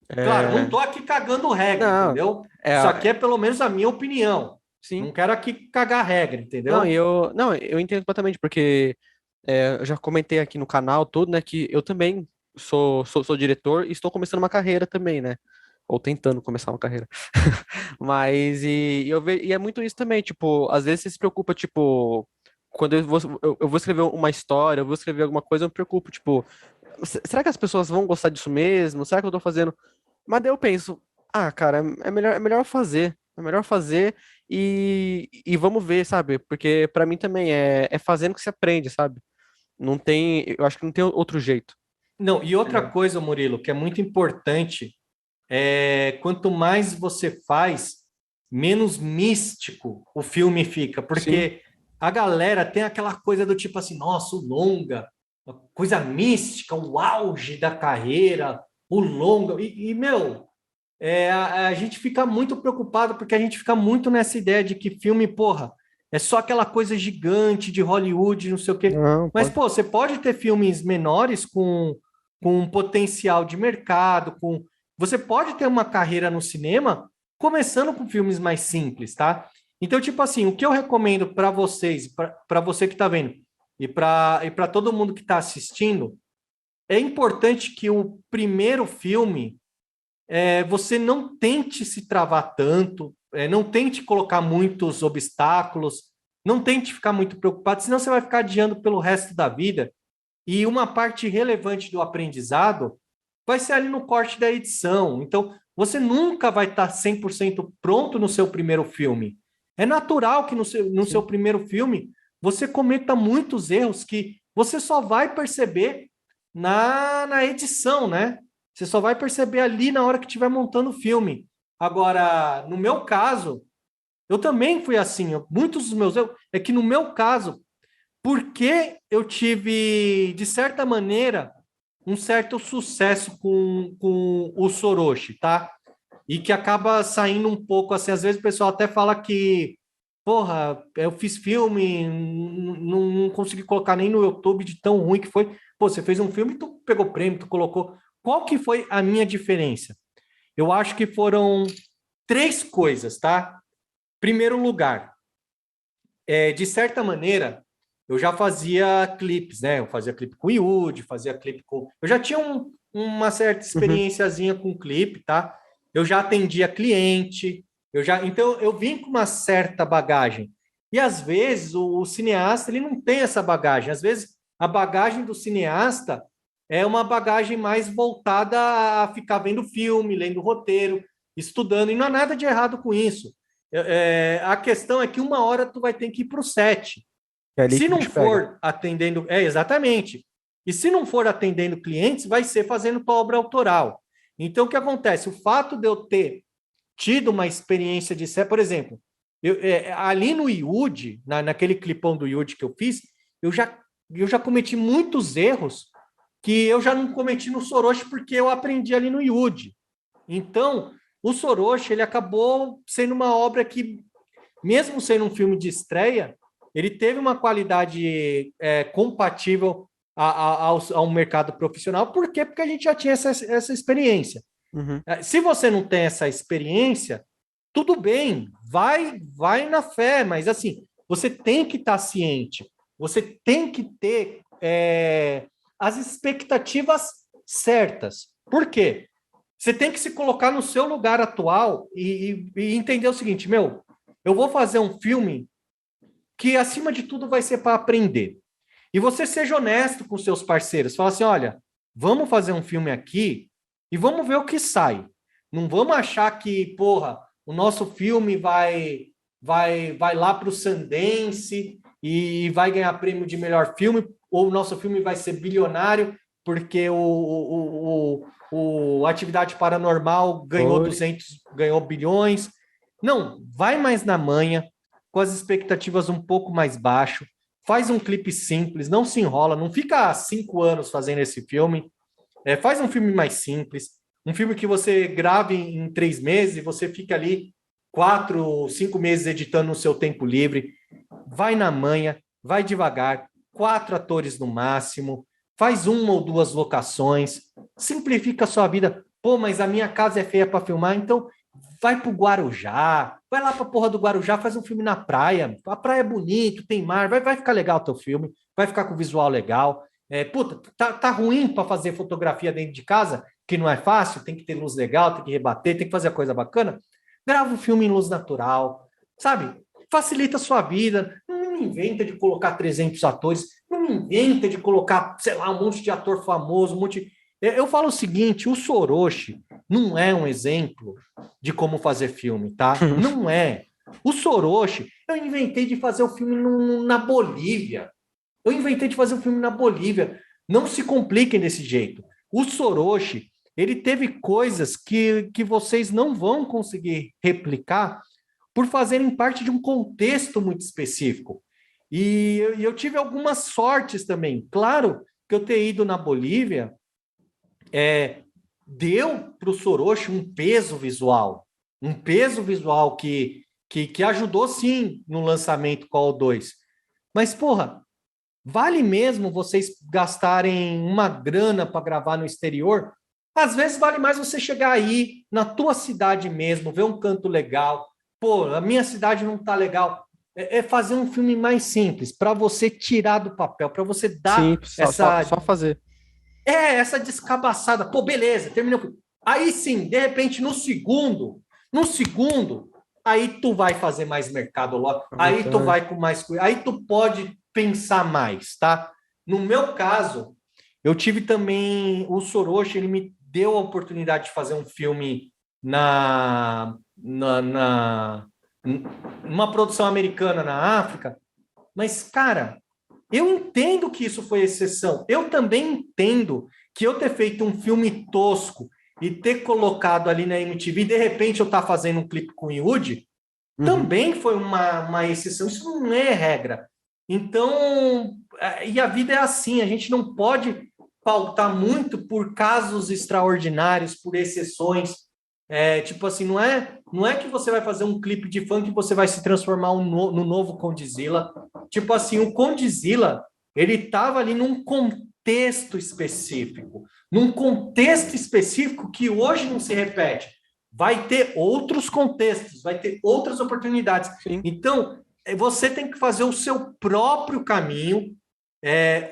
Claro, não estou aqui cagando regra, Não, entendeu? Isso aqui é pelo menos a minha opinião. sim. Não quero aqui cagar regra, entendeu? Eu entendo completamente, porque eu já comentei aqui no canal todo, né, que eu também sou diretor e estou começando uma carreira também, né? Ou tentando começar uma carreira. Mas, e é muito isso também, tipo, às vezes você se preocupa, tipo, quando eu vou escrever uma história, eu vou escrever alguma coisa, eu me preocupo, tipo, será que as pessoas vão gostar disso mesmo? Será que eu tô fazendo? Mas daí eu penso, cara, é melhor fazer. É melhor fazer e vamos ver, sabe? Porque pra mim também é fazendo que se aprende, sabe? Não tem, eu acho que não tem outro jeito. Não, e outra coisa, Murilo, que é muito importante, quanto mais você faz, menos místico o filme fica, Sim. porque a galera tem aquela coisa do tipo assim, nossa, o longa, uma coisa mística, o auge da carreira, o longa, a gente fica muito preocupado porque a gente fica muito nessa ideia de que filme, porra, é só aquela coisa gigante de Hollywood, não sei o quê. Não, Mas, pode. pô, você pode ter filmes menores com um potencial de mercado, você pode ter uma carreira no cinema começando com filmes mais simples, tá? Então, tipo assim, o que eu recomendo para vocês, para você que está vendo, e para todo mundo que está assistindo, é importante que o primeiro filme você não tente se travar tanto, não tente colocar muitos obstáculos, não tente ficar muito preocupado, senão você vai ficar adiando pelo resto da vida. E uma parte relevante do aprendizado vai ser ali no corte da edição. Então, você nunca vai estar 100% pronto no seu primeiro filme. É natural que no seu primeiro filme você cometa muitos erros que você só vai perceber na edição, né? Você só vai perceber ali na hora que estiver montando o filme. Agora, no meu caso, eu também fui assim. Muitos dos meus erros. É que no meu caso, porque eu tive, de certa maneira, um certo sucesso com o Soroshi, tá? E que acaba saindo um pouco assim. Às vezes o pessoal até fala que, porra, eu fiz filme, não consegui colocar nem no YouTube de tão ruim que foi. Pô, você fez um filme, tu pegou prêmio, tu colocou. Qual que foi a minha diferença? Eu acho que foram 3 coisas, tá? Primeiro lugar, de certa maneira, eu já fazia clipes, né? Eu fazia clipe com o Yudi, fazia clipe com. Eu já tinha uma certa Uhum. experiênciazinha com clipe, tá? Eu já atendia cliente, então eu vim com uma certa bagagem. E às vezes o cineasta ele não tem essa bagagem. Às vezes a bagagem do cineasta é uma bagagem mais voltada a ficar vendo filme, lendo roteiro, estudando, e não há nada de errado com isso. A questão é que uma hora tu vai ter que ir para o set. É ali Se que o não bicho pega. for atendendo, exatamente. E se não for atendendo clientes, vai ser fazendo tua obra autoral. Então, o que acontece? O fato de eu ter tido uma experiência de set, por exemplo, ali no Yudi, naquele clipão do Yudi que eu fiz, eu já cometi muitos erros que eu já não cometi no Soroshi porque eu aprendi ali no Yudi. Então, o Soroshi, ele acabou sendo uma obra que, mesmo sendo um filme de estreia, ele teve uma qualidade compatível ao mercado profissional. Por quê? Porque a gente já tinha essa experiência. Uhum. Se você não tem essa experiência, tudo bem, vai na fé, mas assim, você tem que estar ciente, você tem que ter as expectativas certas. Por quê? Você tem que se colocar no seu lugar atual e entender o seguinte, meu, eu vou fazer um filme que, acima de tudo, vai ser para aprender. E você seja honesto com seus parceiros. Fala assim, olha, vamos fazer um filme aqui e vamos ver o que sai. Não vamos achar que, porra, o nosso filme vai lá para o Sundance e vai ganhar prêmio de melhor filme, ou o nosso filme vai ser bilionário porque o Atividade Paranormal ganhou bilhões. Não, vai mais na manha, com as expectativas um pouco mais baixo, faz um clipe simples, não se enrola, não fica 5 anos fazendo esse filme, faz um filme mais simples, um filme que você grave em 3 meses e você fica ali 4, 5 meses editando no seu tempo livre, vai na manha, vai devagar, 4 atores no máximo, faz 1 ou 2 locações, simplifica a sua vida. Pô, mas a minha casa é feia para filmar, então vai pro Guarujá, vai lá pra porra do Guarujá, faz um filme na praia. A praia é bonito, tem mar, vai ficar legal o teu filme, vai ficar com visual legal. Puta, tá ruim para fazer fotografia dentro de casa, que não é fácil, tem que ter luz legal, tem que rebater, tem que fazer a coisa bacana. Grava um filme em luz natural, sabe? Facilita a sua vida. Não inventa de colocar 300 atores, não inventa de colocar, sei lá, um monte de ator famoso, um monte... Eu falo o seguinte, o Soroshi não é um exemplo de como fazer filme, tá? Não é. O Soroshi, eu inventei de fazer o filme na Bolívia. Eu inventei de fazer um filme na Bolívia. Não se compliquem desse jeito. O Soroshi, ele teve coisas que vocês não vão conseguir replicar por fazerem parte de um contexto muito específico. E eu tive algumas sortes também. Claro que eu ter ido na Bolívia deu para o Soroshi um peso visual que ajudou sim no lançamento com o 2. Mas, porra, vale mesmo vocês gastarem uma grana para gravar no exterior? Às vezes vale mais você chegar aí na tua cidade mesmo, ver um canto legal. Pô, a minha cidade não tá legal. É fazer um filme mais simples, para você tirar do papel, para você dar Simples, só fazer. essa descabaçada. Pô, beleza, terminou. Aí sim, de repente, no segundo, aí tu vai fazer mais mercado logo, aí tu vai com mais coisa, aí tu pode pensar mais, tá? No meu caso, eu tive também, o Soroshi, ele me deu a oportunidade de fazer um filme numa produção americana na África, mas, cara, eu entendo que isso foi exceção. Eu também entendo que eu ter feito um filme tosco e ter colocado ali na MTV, de repente eu estar fazendo um clipe com o Yudi, também foi uma exceção. Isso não é regra. Então, e a vida é assim, a gente não pode pautar muito por casos extraordinários, por exceções. Tipo assim, não é que você vai fazer um clipe de funk e você vai se transformar no novo Condzilla. Tipo assim, o Condzilla, ele estava ali num contexto específico que hoje não se repete. Vai ter outros contextos, vai ter outras oportunidades. Sim. Então, você tem que fazer o seu próprio caminho.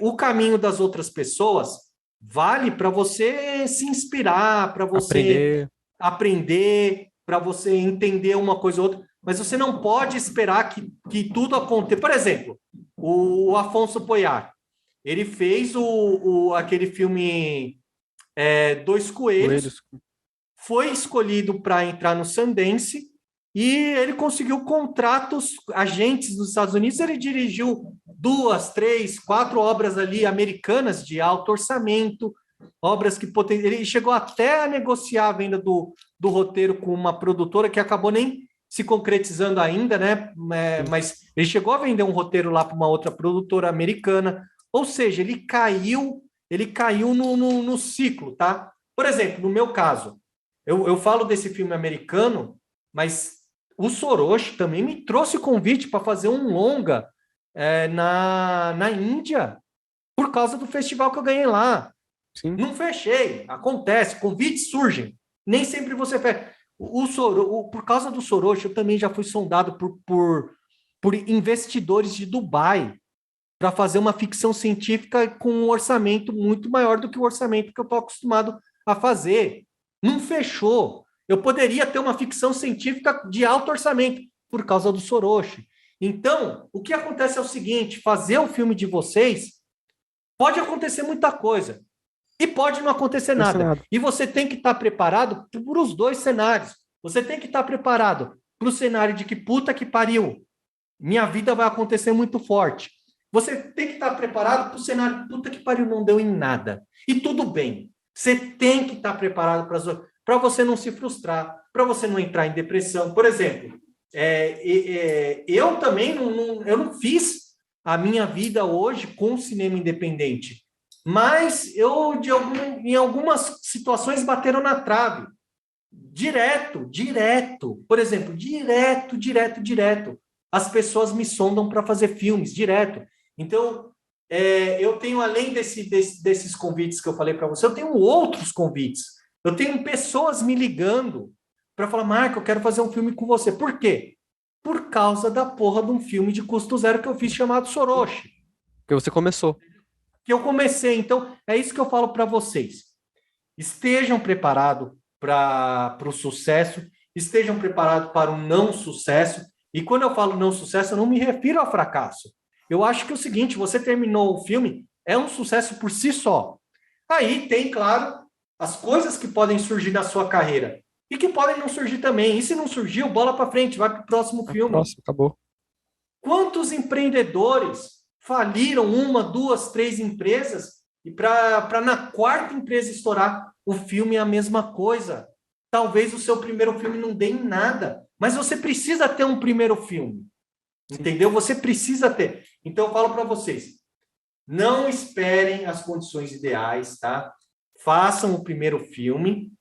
O caminho das outras pessoas vale para você se inspirar, para você aprender, para você entender uma coisa ou outra, mas você não pode esperar que tudo aconteça. Por exemplo, o Afonso Poyar, ele fez aquele filme Dois Coelhos, foi escolhido para entrar no Sundance e ele conseguiu contratos, agentes dos Estados Unidos, ele dirigiu 2, 3, 4 obras ali americanas de alto orçamento, obras que ele chegou até a negociar a venda do roteiro com uma produtora que acabou nem se concretizando ainda, né? Mas ele chegou a vender um roteiro lá para uma outra produtora americana. Ou seja, ele caiu no ciclo, tá? Por exemplo, no meu caso, eu falo desse filme americano, mas o Soroshi também me trouxe convite para fazer um longa na Índia, por causa do festival que eu ganhei lá. Sim. Não fechei, acontece, convites surgem. Nem sempre você fecha. Por causa do Soroshi, eu também já fui sondado por investidores de Dubai para fazer uma ficção científica com um orçamento muito maior do que o orçamento que eu estou acostumado a fazer. Não fechou. Eu poderia ter uma ficção científica de alto orçamento por causa do Soroshi. Então, o que acontece é o seguinte: fazer o filme de vocês pode acontecer muita coisa e pode não acontecer Não sei nada. nada. E você tem que estar preparado para os dois cenários. Você tem que estar preparado para o cenário de que puta que pariu, minha vida vai acontecer muito forte. Você tem que estar preparado para o cenário, puta que pariu, não deu em nada. E tudo bem. Você tem que estar preparado para você não se frustrar, para você não entrar em depressão. Por exemplo, eu também eu não fiz a minha vida hoje com cinema independente, mas em algumas situações bateram na trave. Direto. Por exemplo, direto. As pessoas me sondam para fazer filmes, direto. Então, eu tenho, além desses convites que eu falei para você, eu tenho outros convites. Eu tenho pessoas me ligando para falar: Marco, eu quero fazer um filme com você. Por quê? Por causa da porra de um filme de custo zero que eu fiz chamado Soroshi. Porque você começou. Que eu comecei. Então, é isso que eu falo para vocês. Estejam preparados para o sucesso, estejam preparados para o não sucesso. E quando eu falo não sucesso, eu não me refiro a fracasso. Eu acho que é o seguinte: você terminou o filme, é um sucesso por si só. Aí tem, claro, as coisas que podem surgir na sua carreira e que podem não surgir também. E se não surgiu, bola para frente, vai para o próximo filme. Próximo, acabou. Quantos empreendedores faliram uma, duas, três empresas e para na quarta empresa estourar? O filme é a mesma coisa. Talvez o seu primeiro filme não dê em nada, mas você precisa ter um primeiro filme. Entendeu? Você precisa ter. Então eu falo para vocês: não esperem as condições ideais, tá? Façam o primeiro filme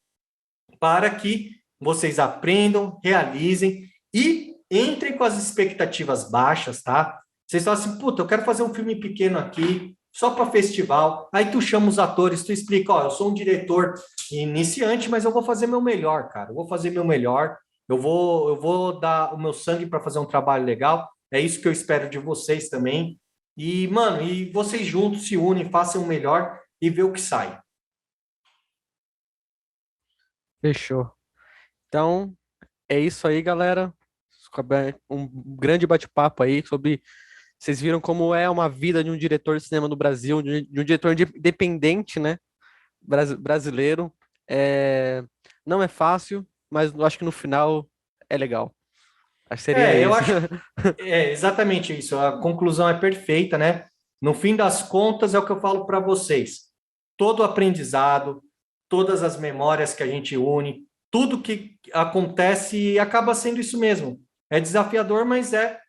para que vocês aprendam, realizem e entrem com as expectativas baixas, tá? Vocês falam assim: puta, eu quero fazer um filme pequeno aqui, só para festival. Aí tu chama os atores, tu explica: ó, eu sou um diretor iniciante, mas eu vou fazer meu melhor, cara. Eu vou fazer meu melhor. Eu vou dar o meu sangue para fazer um trabalho legal. É isso que eu espero de vocês também. E, mano, e vocês juntos se unem, façam o melhor e vê o que sai. Fechou. Então, é isso aí, galera. Um grande bate-papo aí sobre. Vocês viram como é uma vida de um diretor de cinema no Brasil, de um diretor independente, né? Brasileiro. É, não é fácil, mas eu acho que no final é legal. Acho que seria Eu isso. acho exatamente isso. A conclusão é perfeita, né? No fim das contas, é o que eu falo para vocês. Todo aprendizado, todas as memórias que a gente une, tudo que acontece acaba sendo isso mesmo. É desafiador, mas é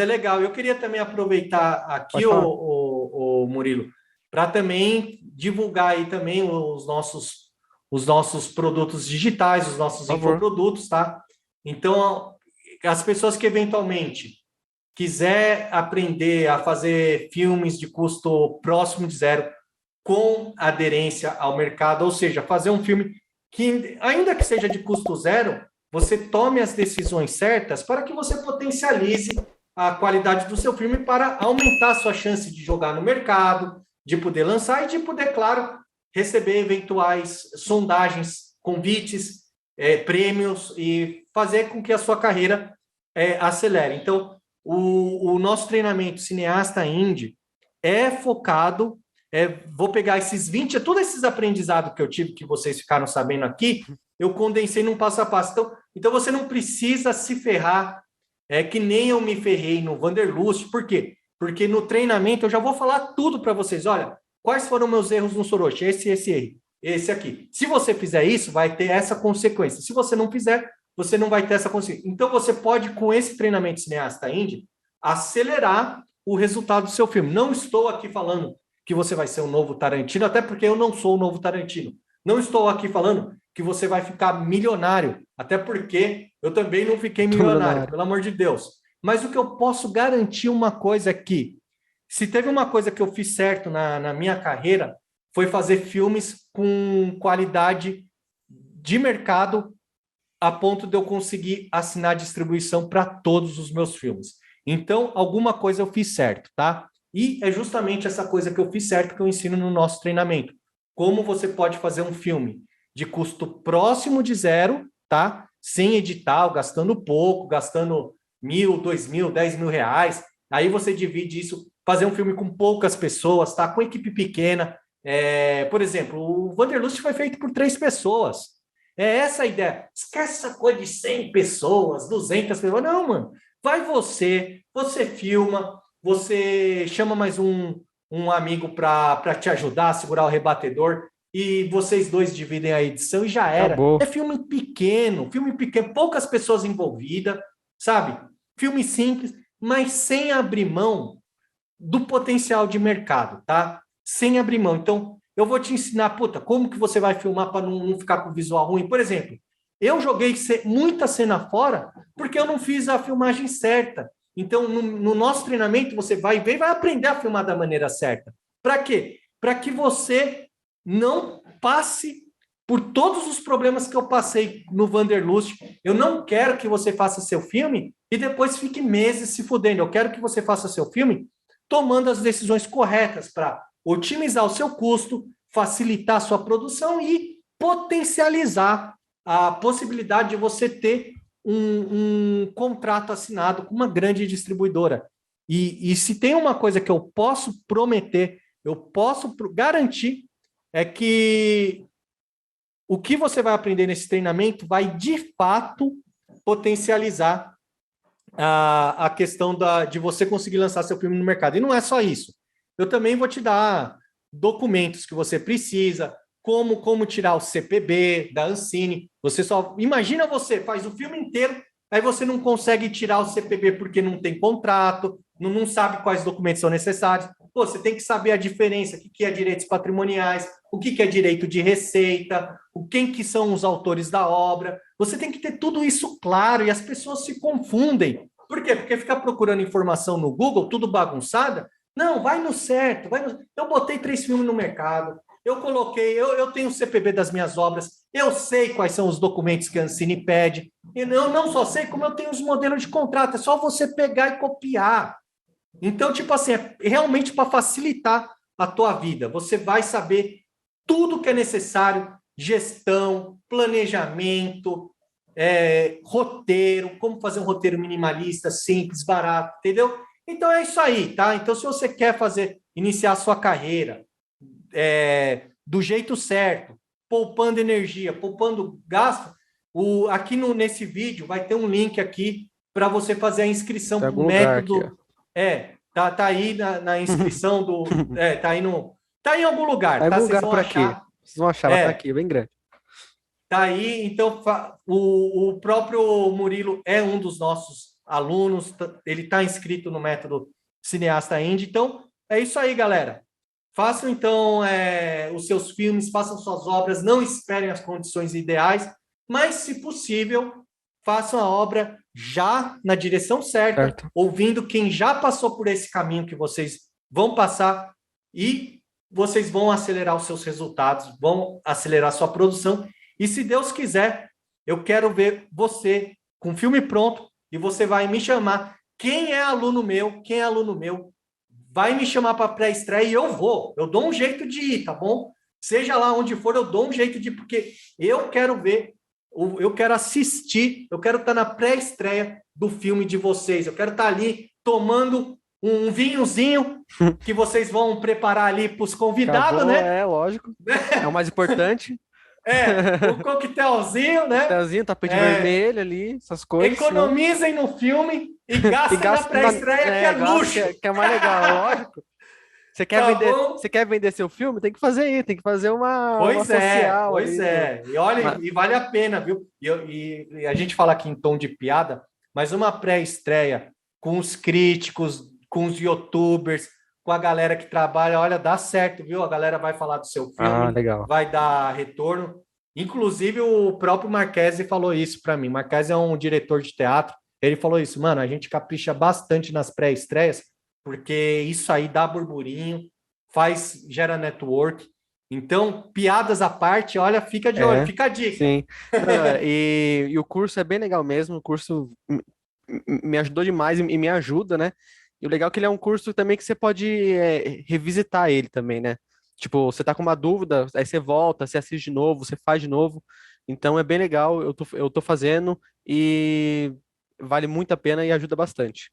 legal. Eu queria também aproveitar aqui, Pode falar. o Murilo, para também divulgar aí também os nossos produtos digitais, os nossos Por favor. infoprodutos, tá? Então, as pessoas que eventualmente quiser aprender a fazer filmes de custo próximo de zero com aderência ao mercado, ou seja, fazer um filme que, ainda que seja de custo zero, você tome as decisões certas para que você potencialize a qualidade do seu filme para aumentar a sua chance de jogar no mercado, de poder lançar e de poder, claro, receber eventuais sondagens, convites, prêmios e fazer com que a sua carreira acelere. Então, o nosso treinamento Cineasta Indie é focado. Vou pegar esses 20, todos esses aprendizados que eu tive, que vocês ficaram sabendo aqui, eu condensei num passo a passo. Então você não precisa se ferrar, que nem eu me ferrei no Wanderlust. Por quê? Porque no treinamento eu já vou falar tudo para vocês. Olha, quais foram meus erros no Soroshi? Esse erro, esse aqui. Se você fizer isso, vai ter essa consequência. Se você não fizer, você não vai ter essa consequência. Então você pode, com esse treinamento Cineasta Indie, acelerar o resultado do seu filme. Não estou aqui falando que você vai ser um novo Tarantino, até porque eu não sou o novo Tarantino. Não estou aqui falando que você vai ficar milionário, até porque eu também não fiquei milionário, pelo amor de Deus. Mas o que eu posso garantir uma coisa é que, se teve uma coisa que eu fiz certo na minha carreira, foi fazer filmes com qualidade de mercado a ponto de eu conseguir assinar distribuição para todos os meus filmes. Então, alguma coisa eu fiz certo, tá? E é justamente essa coisa que eu fiz certo que eu ensino no nosso treinamento. Como você pode fazer um filme de custo próximo de zero, tá? Sem edital, gastando pouco, gastando 1.000, 2.000, 10 mil reais. Aí você divide isso, fazer um filme com poucas pessoas, tá? Com equipe pequena. Por exemplo, o Wanderlust foi feito por 3 pessoas. É essa a ideia. Esquece essa coisa de 100 pessoas, 200 pessoas. Não, mano. Vai você filma, você chama mais um amigo para te ajudar a segurar o rebatedor e vocês dois dividem a edição e já era. Acabou. É filme pequeno, poucas pessoas envolvidas, sabe? Filme simples, mas sem abrir mão do potencial de mercado, tá? Sem abrir mão. Então, eu vou te ensinar, puta, como que você vai filmar para não ficar com visual ruim. Por exemplo, eu joguei muita cena fora porque eu não fiz a filmagem certa. Então, no nosso treinamento, você vai ver e vai aprender a filmar da maneira certa. Para quê? Para que você não passe por todos os problemas que eu passei no Wanderlust. Eu não quero que você faça seu filme e depois fique meses se fudendo. Eu quero que você faça seu filme tomando as decisões corretas para otimizar o seu custo, facilitar a sua produção e potencializar a possibilidade de você ter um contrato assinado com uma grande distribuidora. E se tem uma coisa que eu posso prometer, eu posso garantir, é que o que você vai aprender nesse treinamento vai, de fato, potencializar a questão de você conseguir lançar seu filme no mercado. E não é só isso. Eu também vou te dar documentos que você precisa, como tirar o CPB da Ancine. Você só imagina, você faz o filme inteiro, aí você não consegue tirar o CPB porque não tem contrato, não sabe quais documentos são necessários. Pô, você tem que saber a diferença, o que é direitos patrimoniais, o que é direito de receita, quem que são os autores da obra. Você tem que ter tudo isso claro e as pessoas se confundem. Por quê? Porque ficar procurando informação no Google, tudo bagunçada. Não, vai no certo. Eu botei 3 filmes no mercado, eu coloquei, eu tenho o CPB das minhas obras, eu sei quais são os documentos que a Ancine pede, e eu não só sei, como eu tenho os modelos de contrato, é só você pegar e copiar. Então, tipo assim, é realmente para facilitar a tua vida. Você vai saber tudo que é necessário, gestão, planejamento, roteiro, como fazer um roteiro minimalista, simples, barato, entendeu? Então é isso aí, tá? Então, se você quer iniciar a sua carreira do jeito certo, poupando energia, poupando gasto, aqui nesse vídeo vai ter um link aqui para você fazer a inscrição Tem para algum o lugar aqui, método. Tá aí na inscrição do. Tá em algum lugar, Tá em tá? algum Vocês lugar vão por aqui. achar. Vocês vão achar, ela tá aqui, bem grande. Tá aí, então o próprio Murilo é um dos nossos alunos, ele está inscrito no método Cineasta Indie. Então, é isso aí, galera. Façam, então, os seus filmes, façam suas obras, não esperem as condições ideais, mas, se possível, façam a obra já na direção certa, ouvindo quem já passou por esse caminho que vocês vão passar e vocês vão acelerar os seus resultados, vão acelerar a sua produção. E, se Deus quiser, eu quero ver você com o filme pronto e você vai me chamar. Quem é aluno meu, vai me chamar para pré-estreia e eu vou. Eu dou um jeito de ir, tá bom? Seja lá onde for, eu dou um jeito de ir, porque eu quero ver, eu quero assistir, eu quero estar na pré-estreia do filme de vocês. Eu quero estar ali tomando um vinhozinho que vocês vão preparar ali para os convidados, né? É, lógico. É o mais importante. Um coquetelzinho, né? Coquetelzinho, tapete vermelho ali, essas coisas. Economizem no filme e gastem na pré-estreia, que é luxo. Que é mais legal, lógico. Você quer vender seu filme? Tem que fazer isso, tem que fazer uma social. Pois é. E olha, e vale a pena, viu? E a gente fala aqui em tom de piada, mas uma pré-estreia com os críticos, com os youtubers, com a galera que trabalha, olha, dá certo, viu? A galera vai falar do seu filme, legal. vai dar retorno. Inclusive, o próprio Marquese falou isso para mim. Marquese é um diretor de teatro. Ele falou isso, mano, a gente capricha bastante nas pré-estreias, porque isso aí dá burburinho, gera network. Então, piadas à parte, olha, fica de olho, fica a dica. Sim. E o curso é bem legal mesmo, o curso me ajudou demais e me ajuda, né? E o legal é que ele é um curso também que você pode revisitar ele também, né? Tipo, você tá com uma dúvida, aí você volta, você assiste de novo, você faz de novo. Então é bem legal, eu tô fazendo e vale muito a pena e ajuda bastante.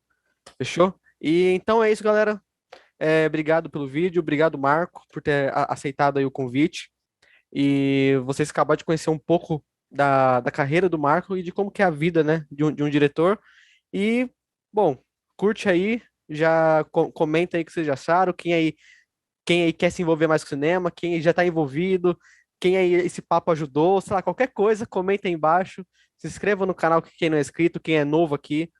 Fechou? E então é isso, galera. Obrigado pelo vídeo, obrigado, Marco, por ter aceitado aí o convite. E vocês acabaram de conhecer um pouco da carreira do Marco e de como que é a vida, né, de um diretor. E, bom, curte aí, já comenta aí o que vocês já acharam, quem aí quer se envolver mais com cinema, quem aí já está envolvido, quem aí esse papo ajudou, sei lá, qualquer coisa, comenta aí embaixo. Se inscreva no canal quem não é inscrito, quem é novo aqui,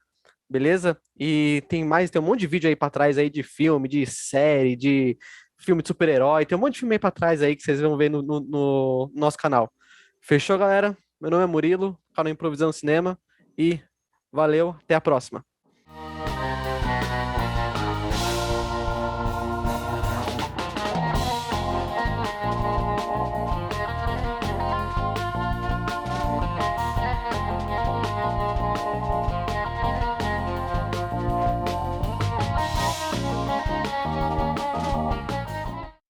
beleza? E tem um monte de vídeo aí pra trás aí de filme, de série, de filme de super-herói, tem um monte de filme aí pra trás aí que vocês vão ver no nosso canal. Fechou, galera? Meu nome é Murilo, canal Improvisando Cinema e valeu, até a próxima.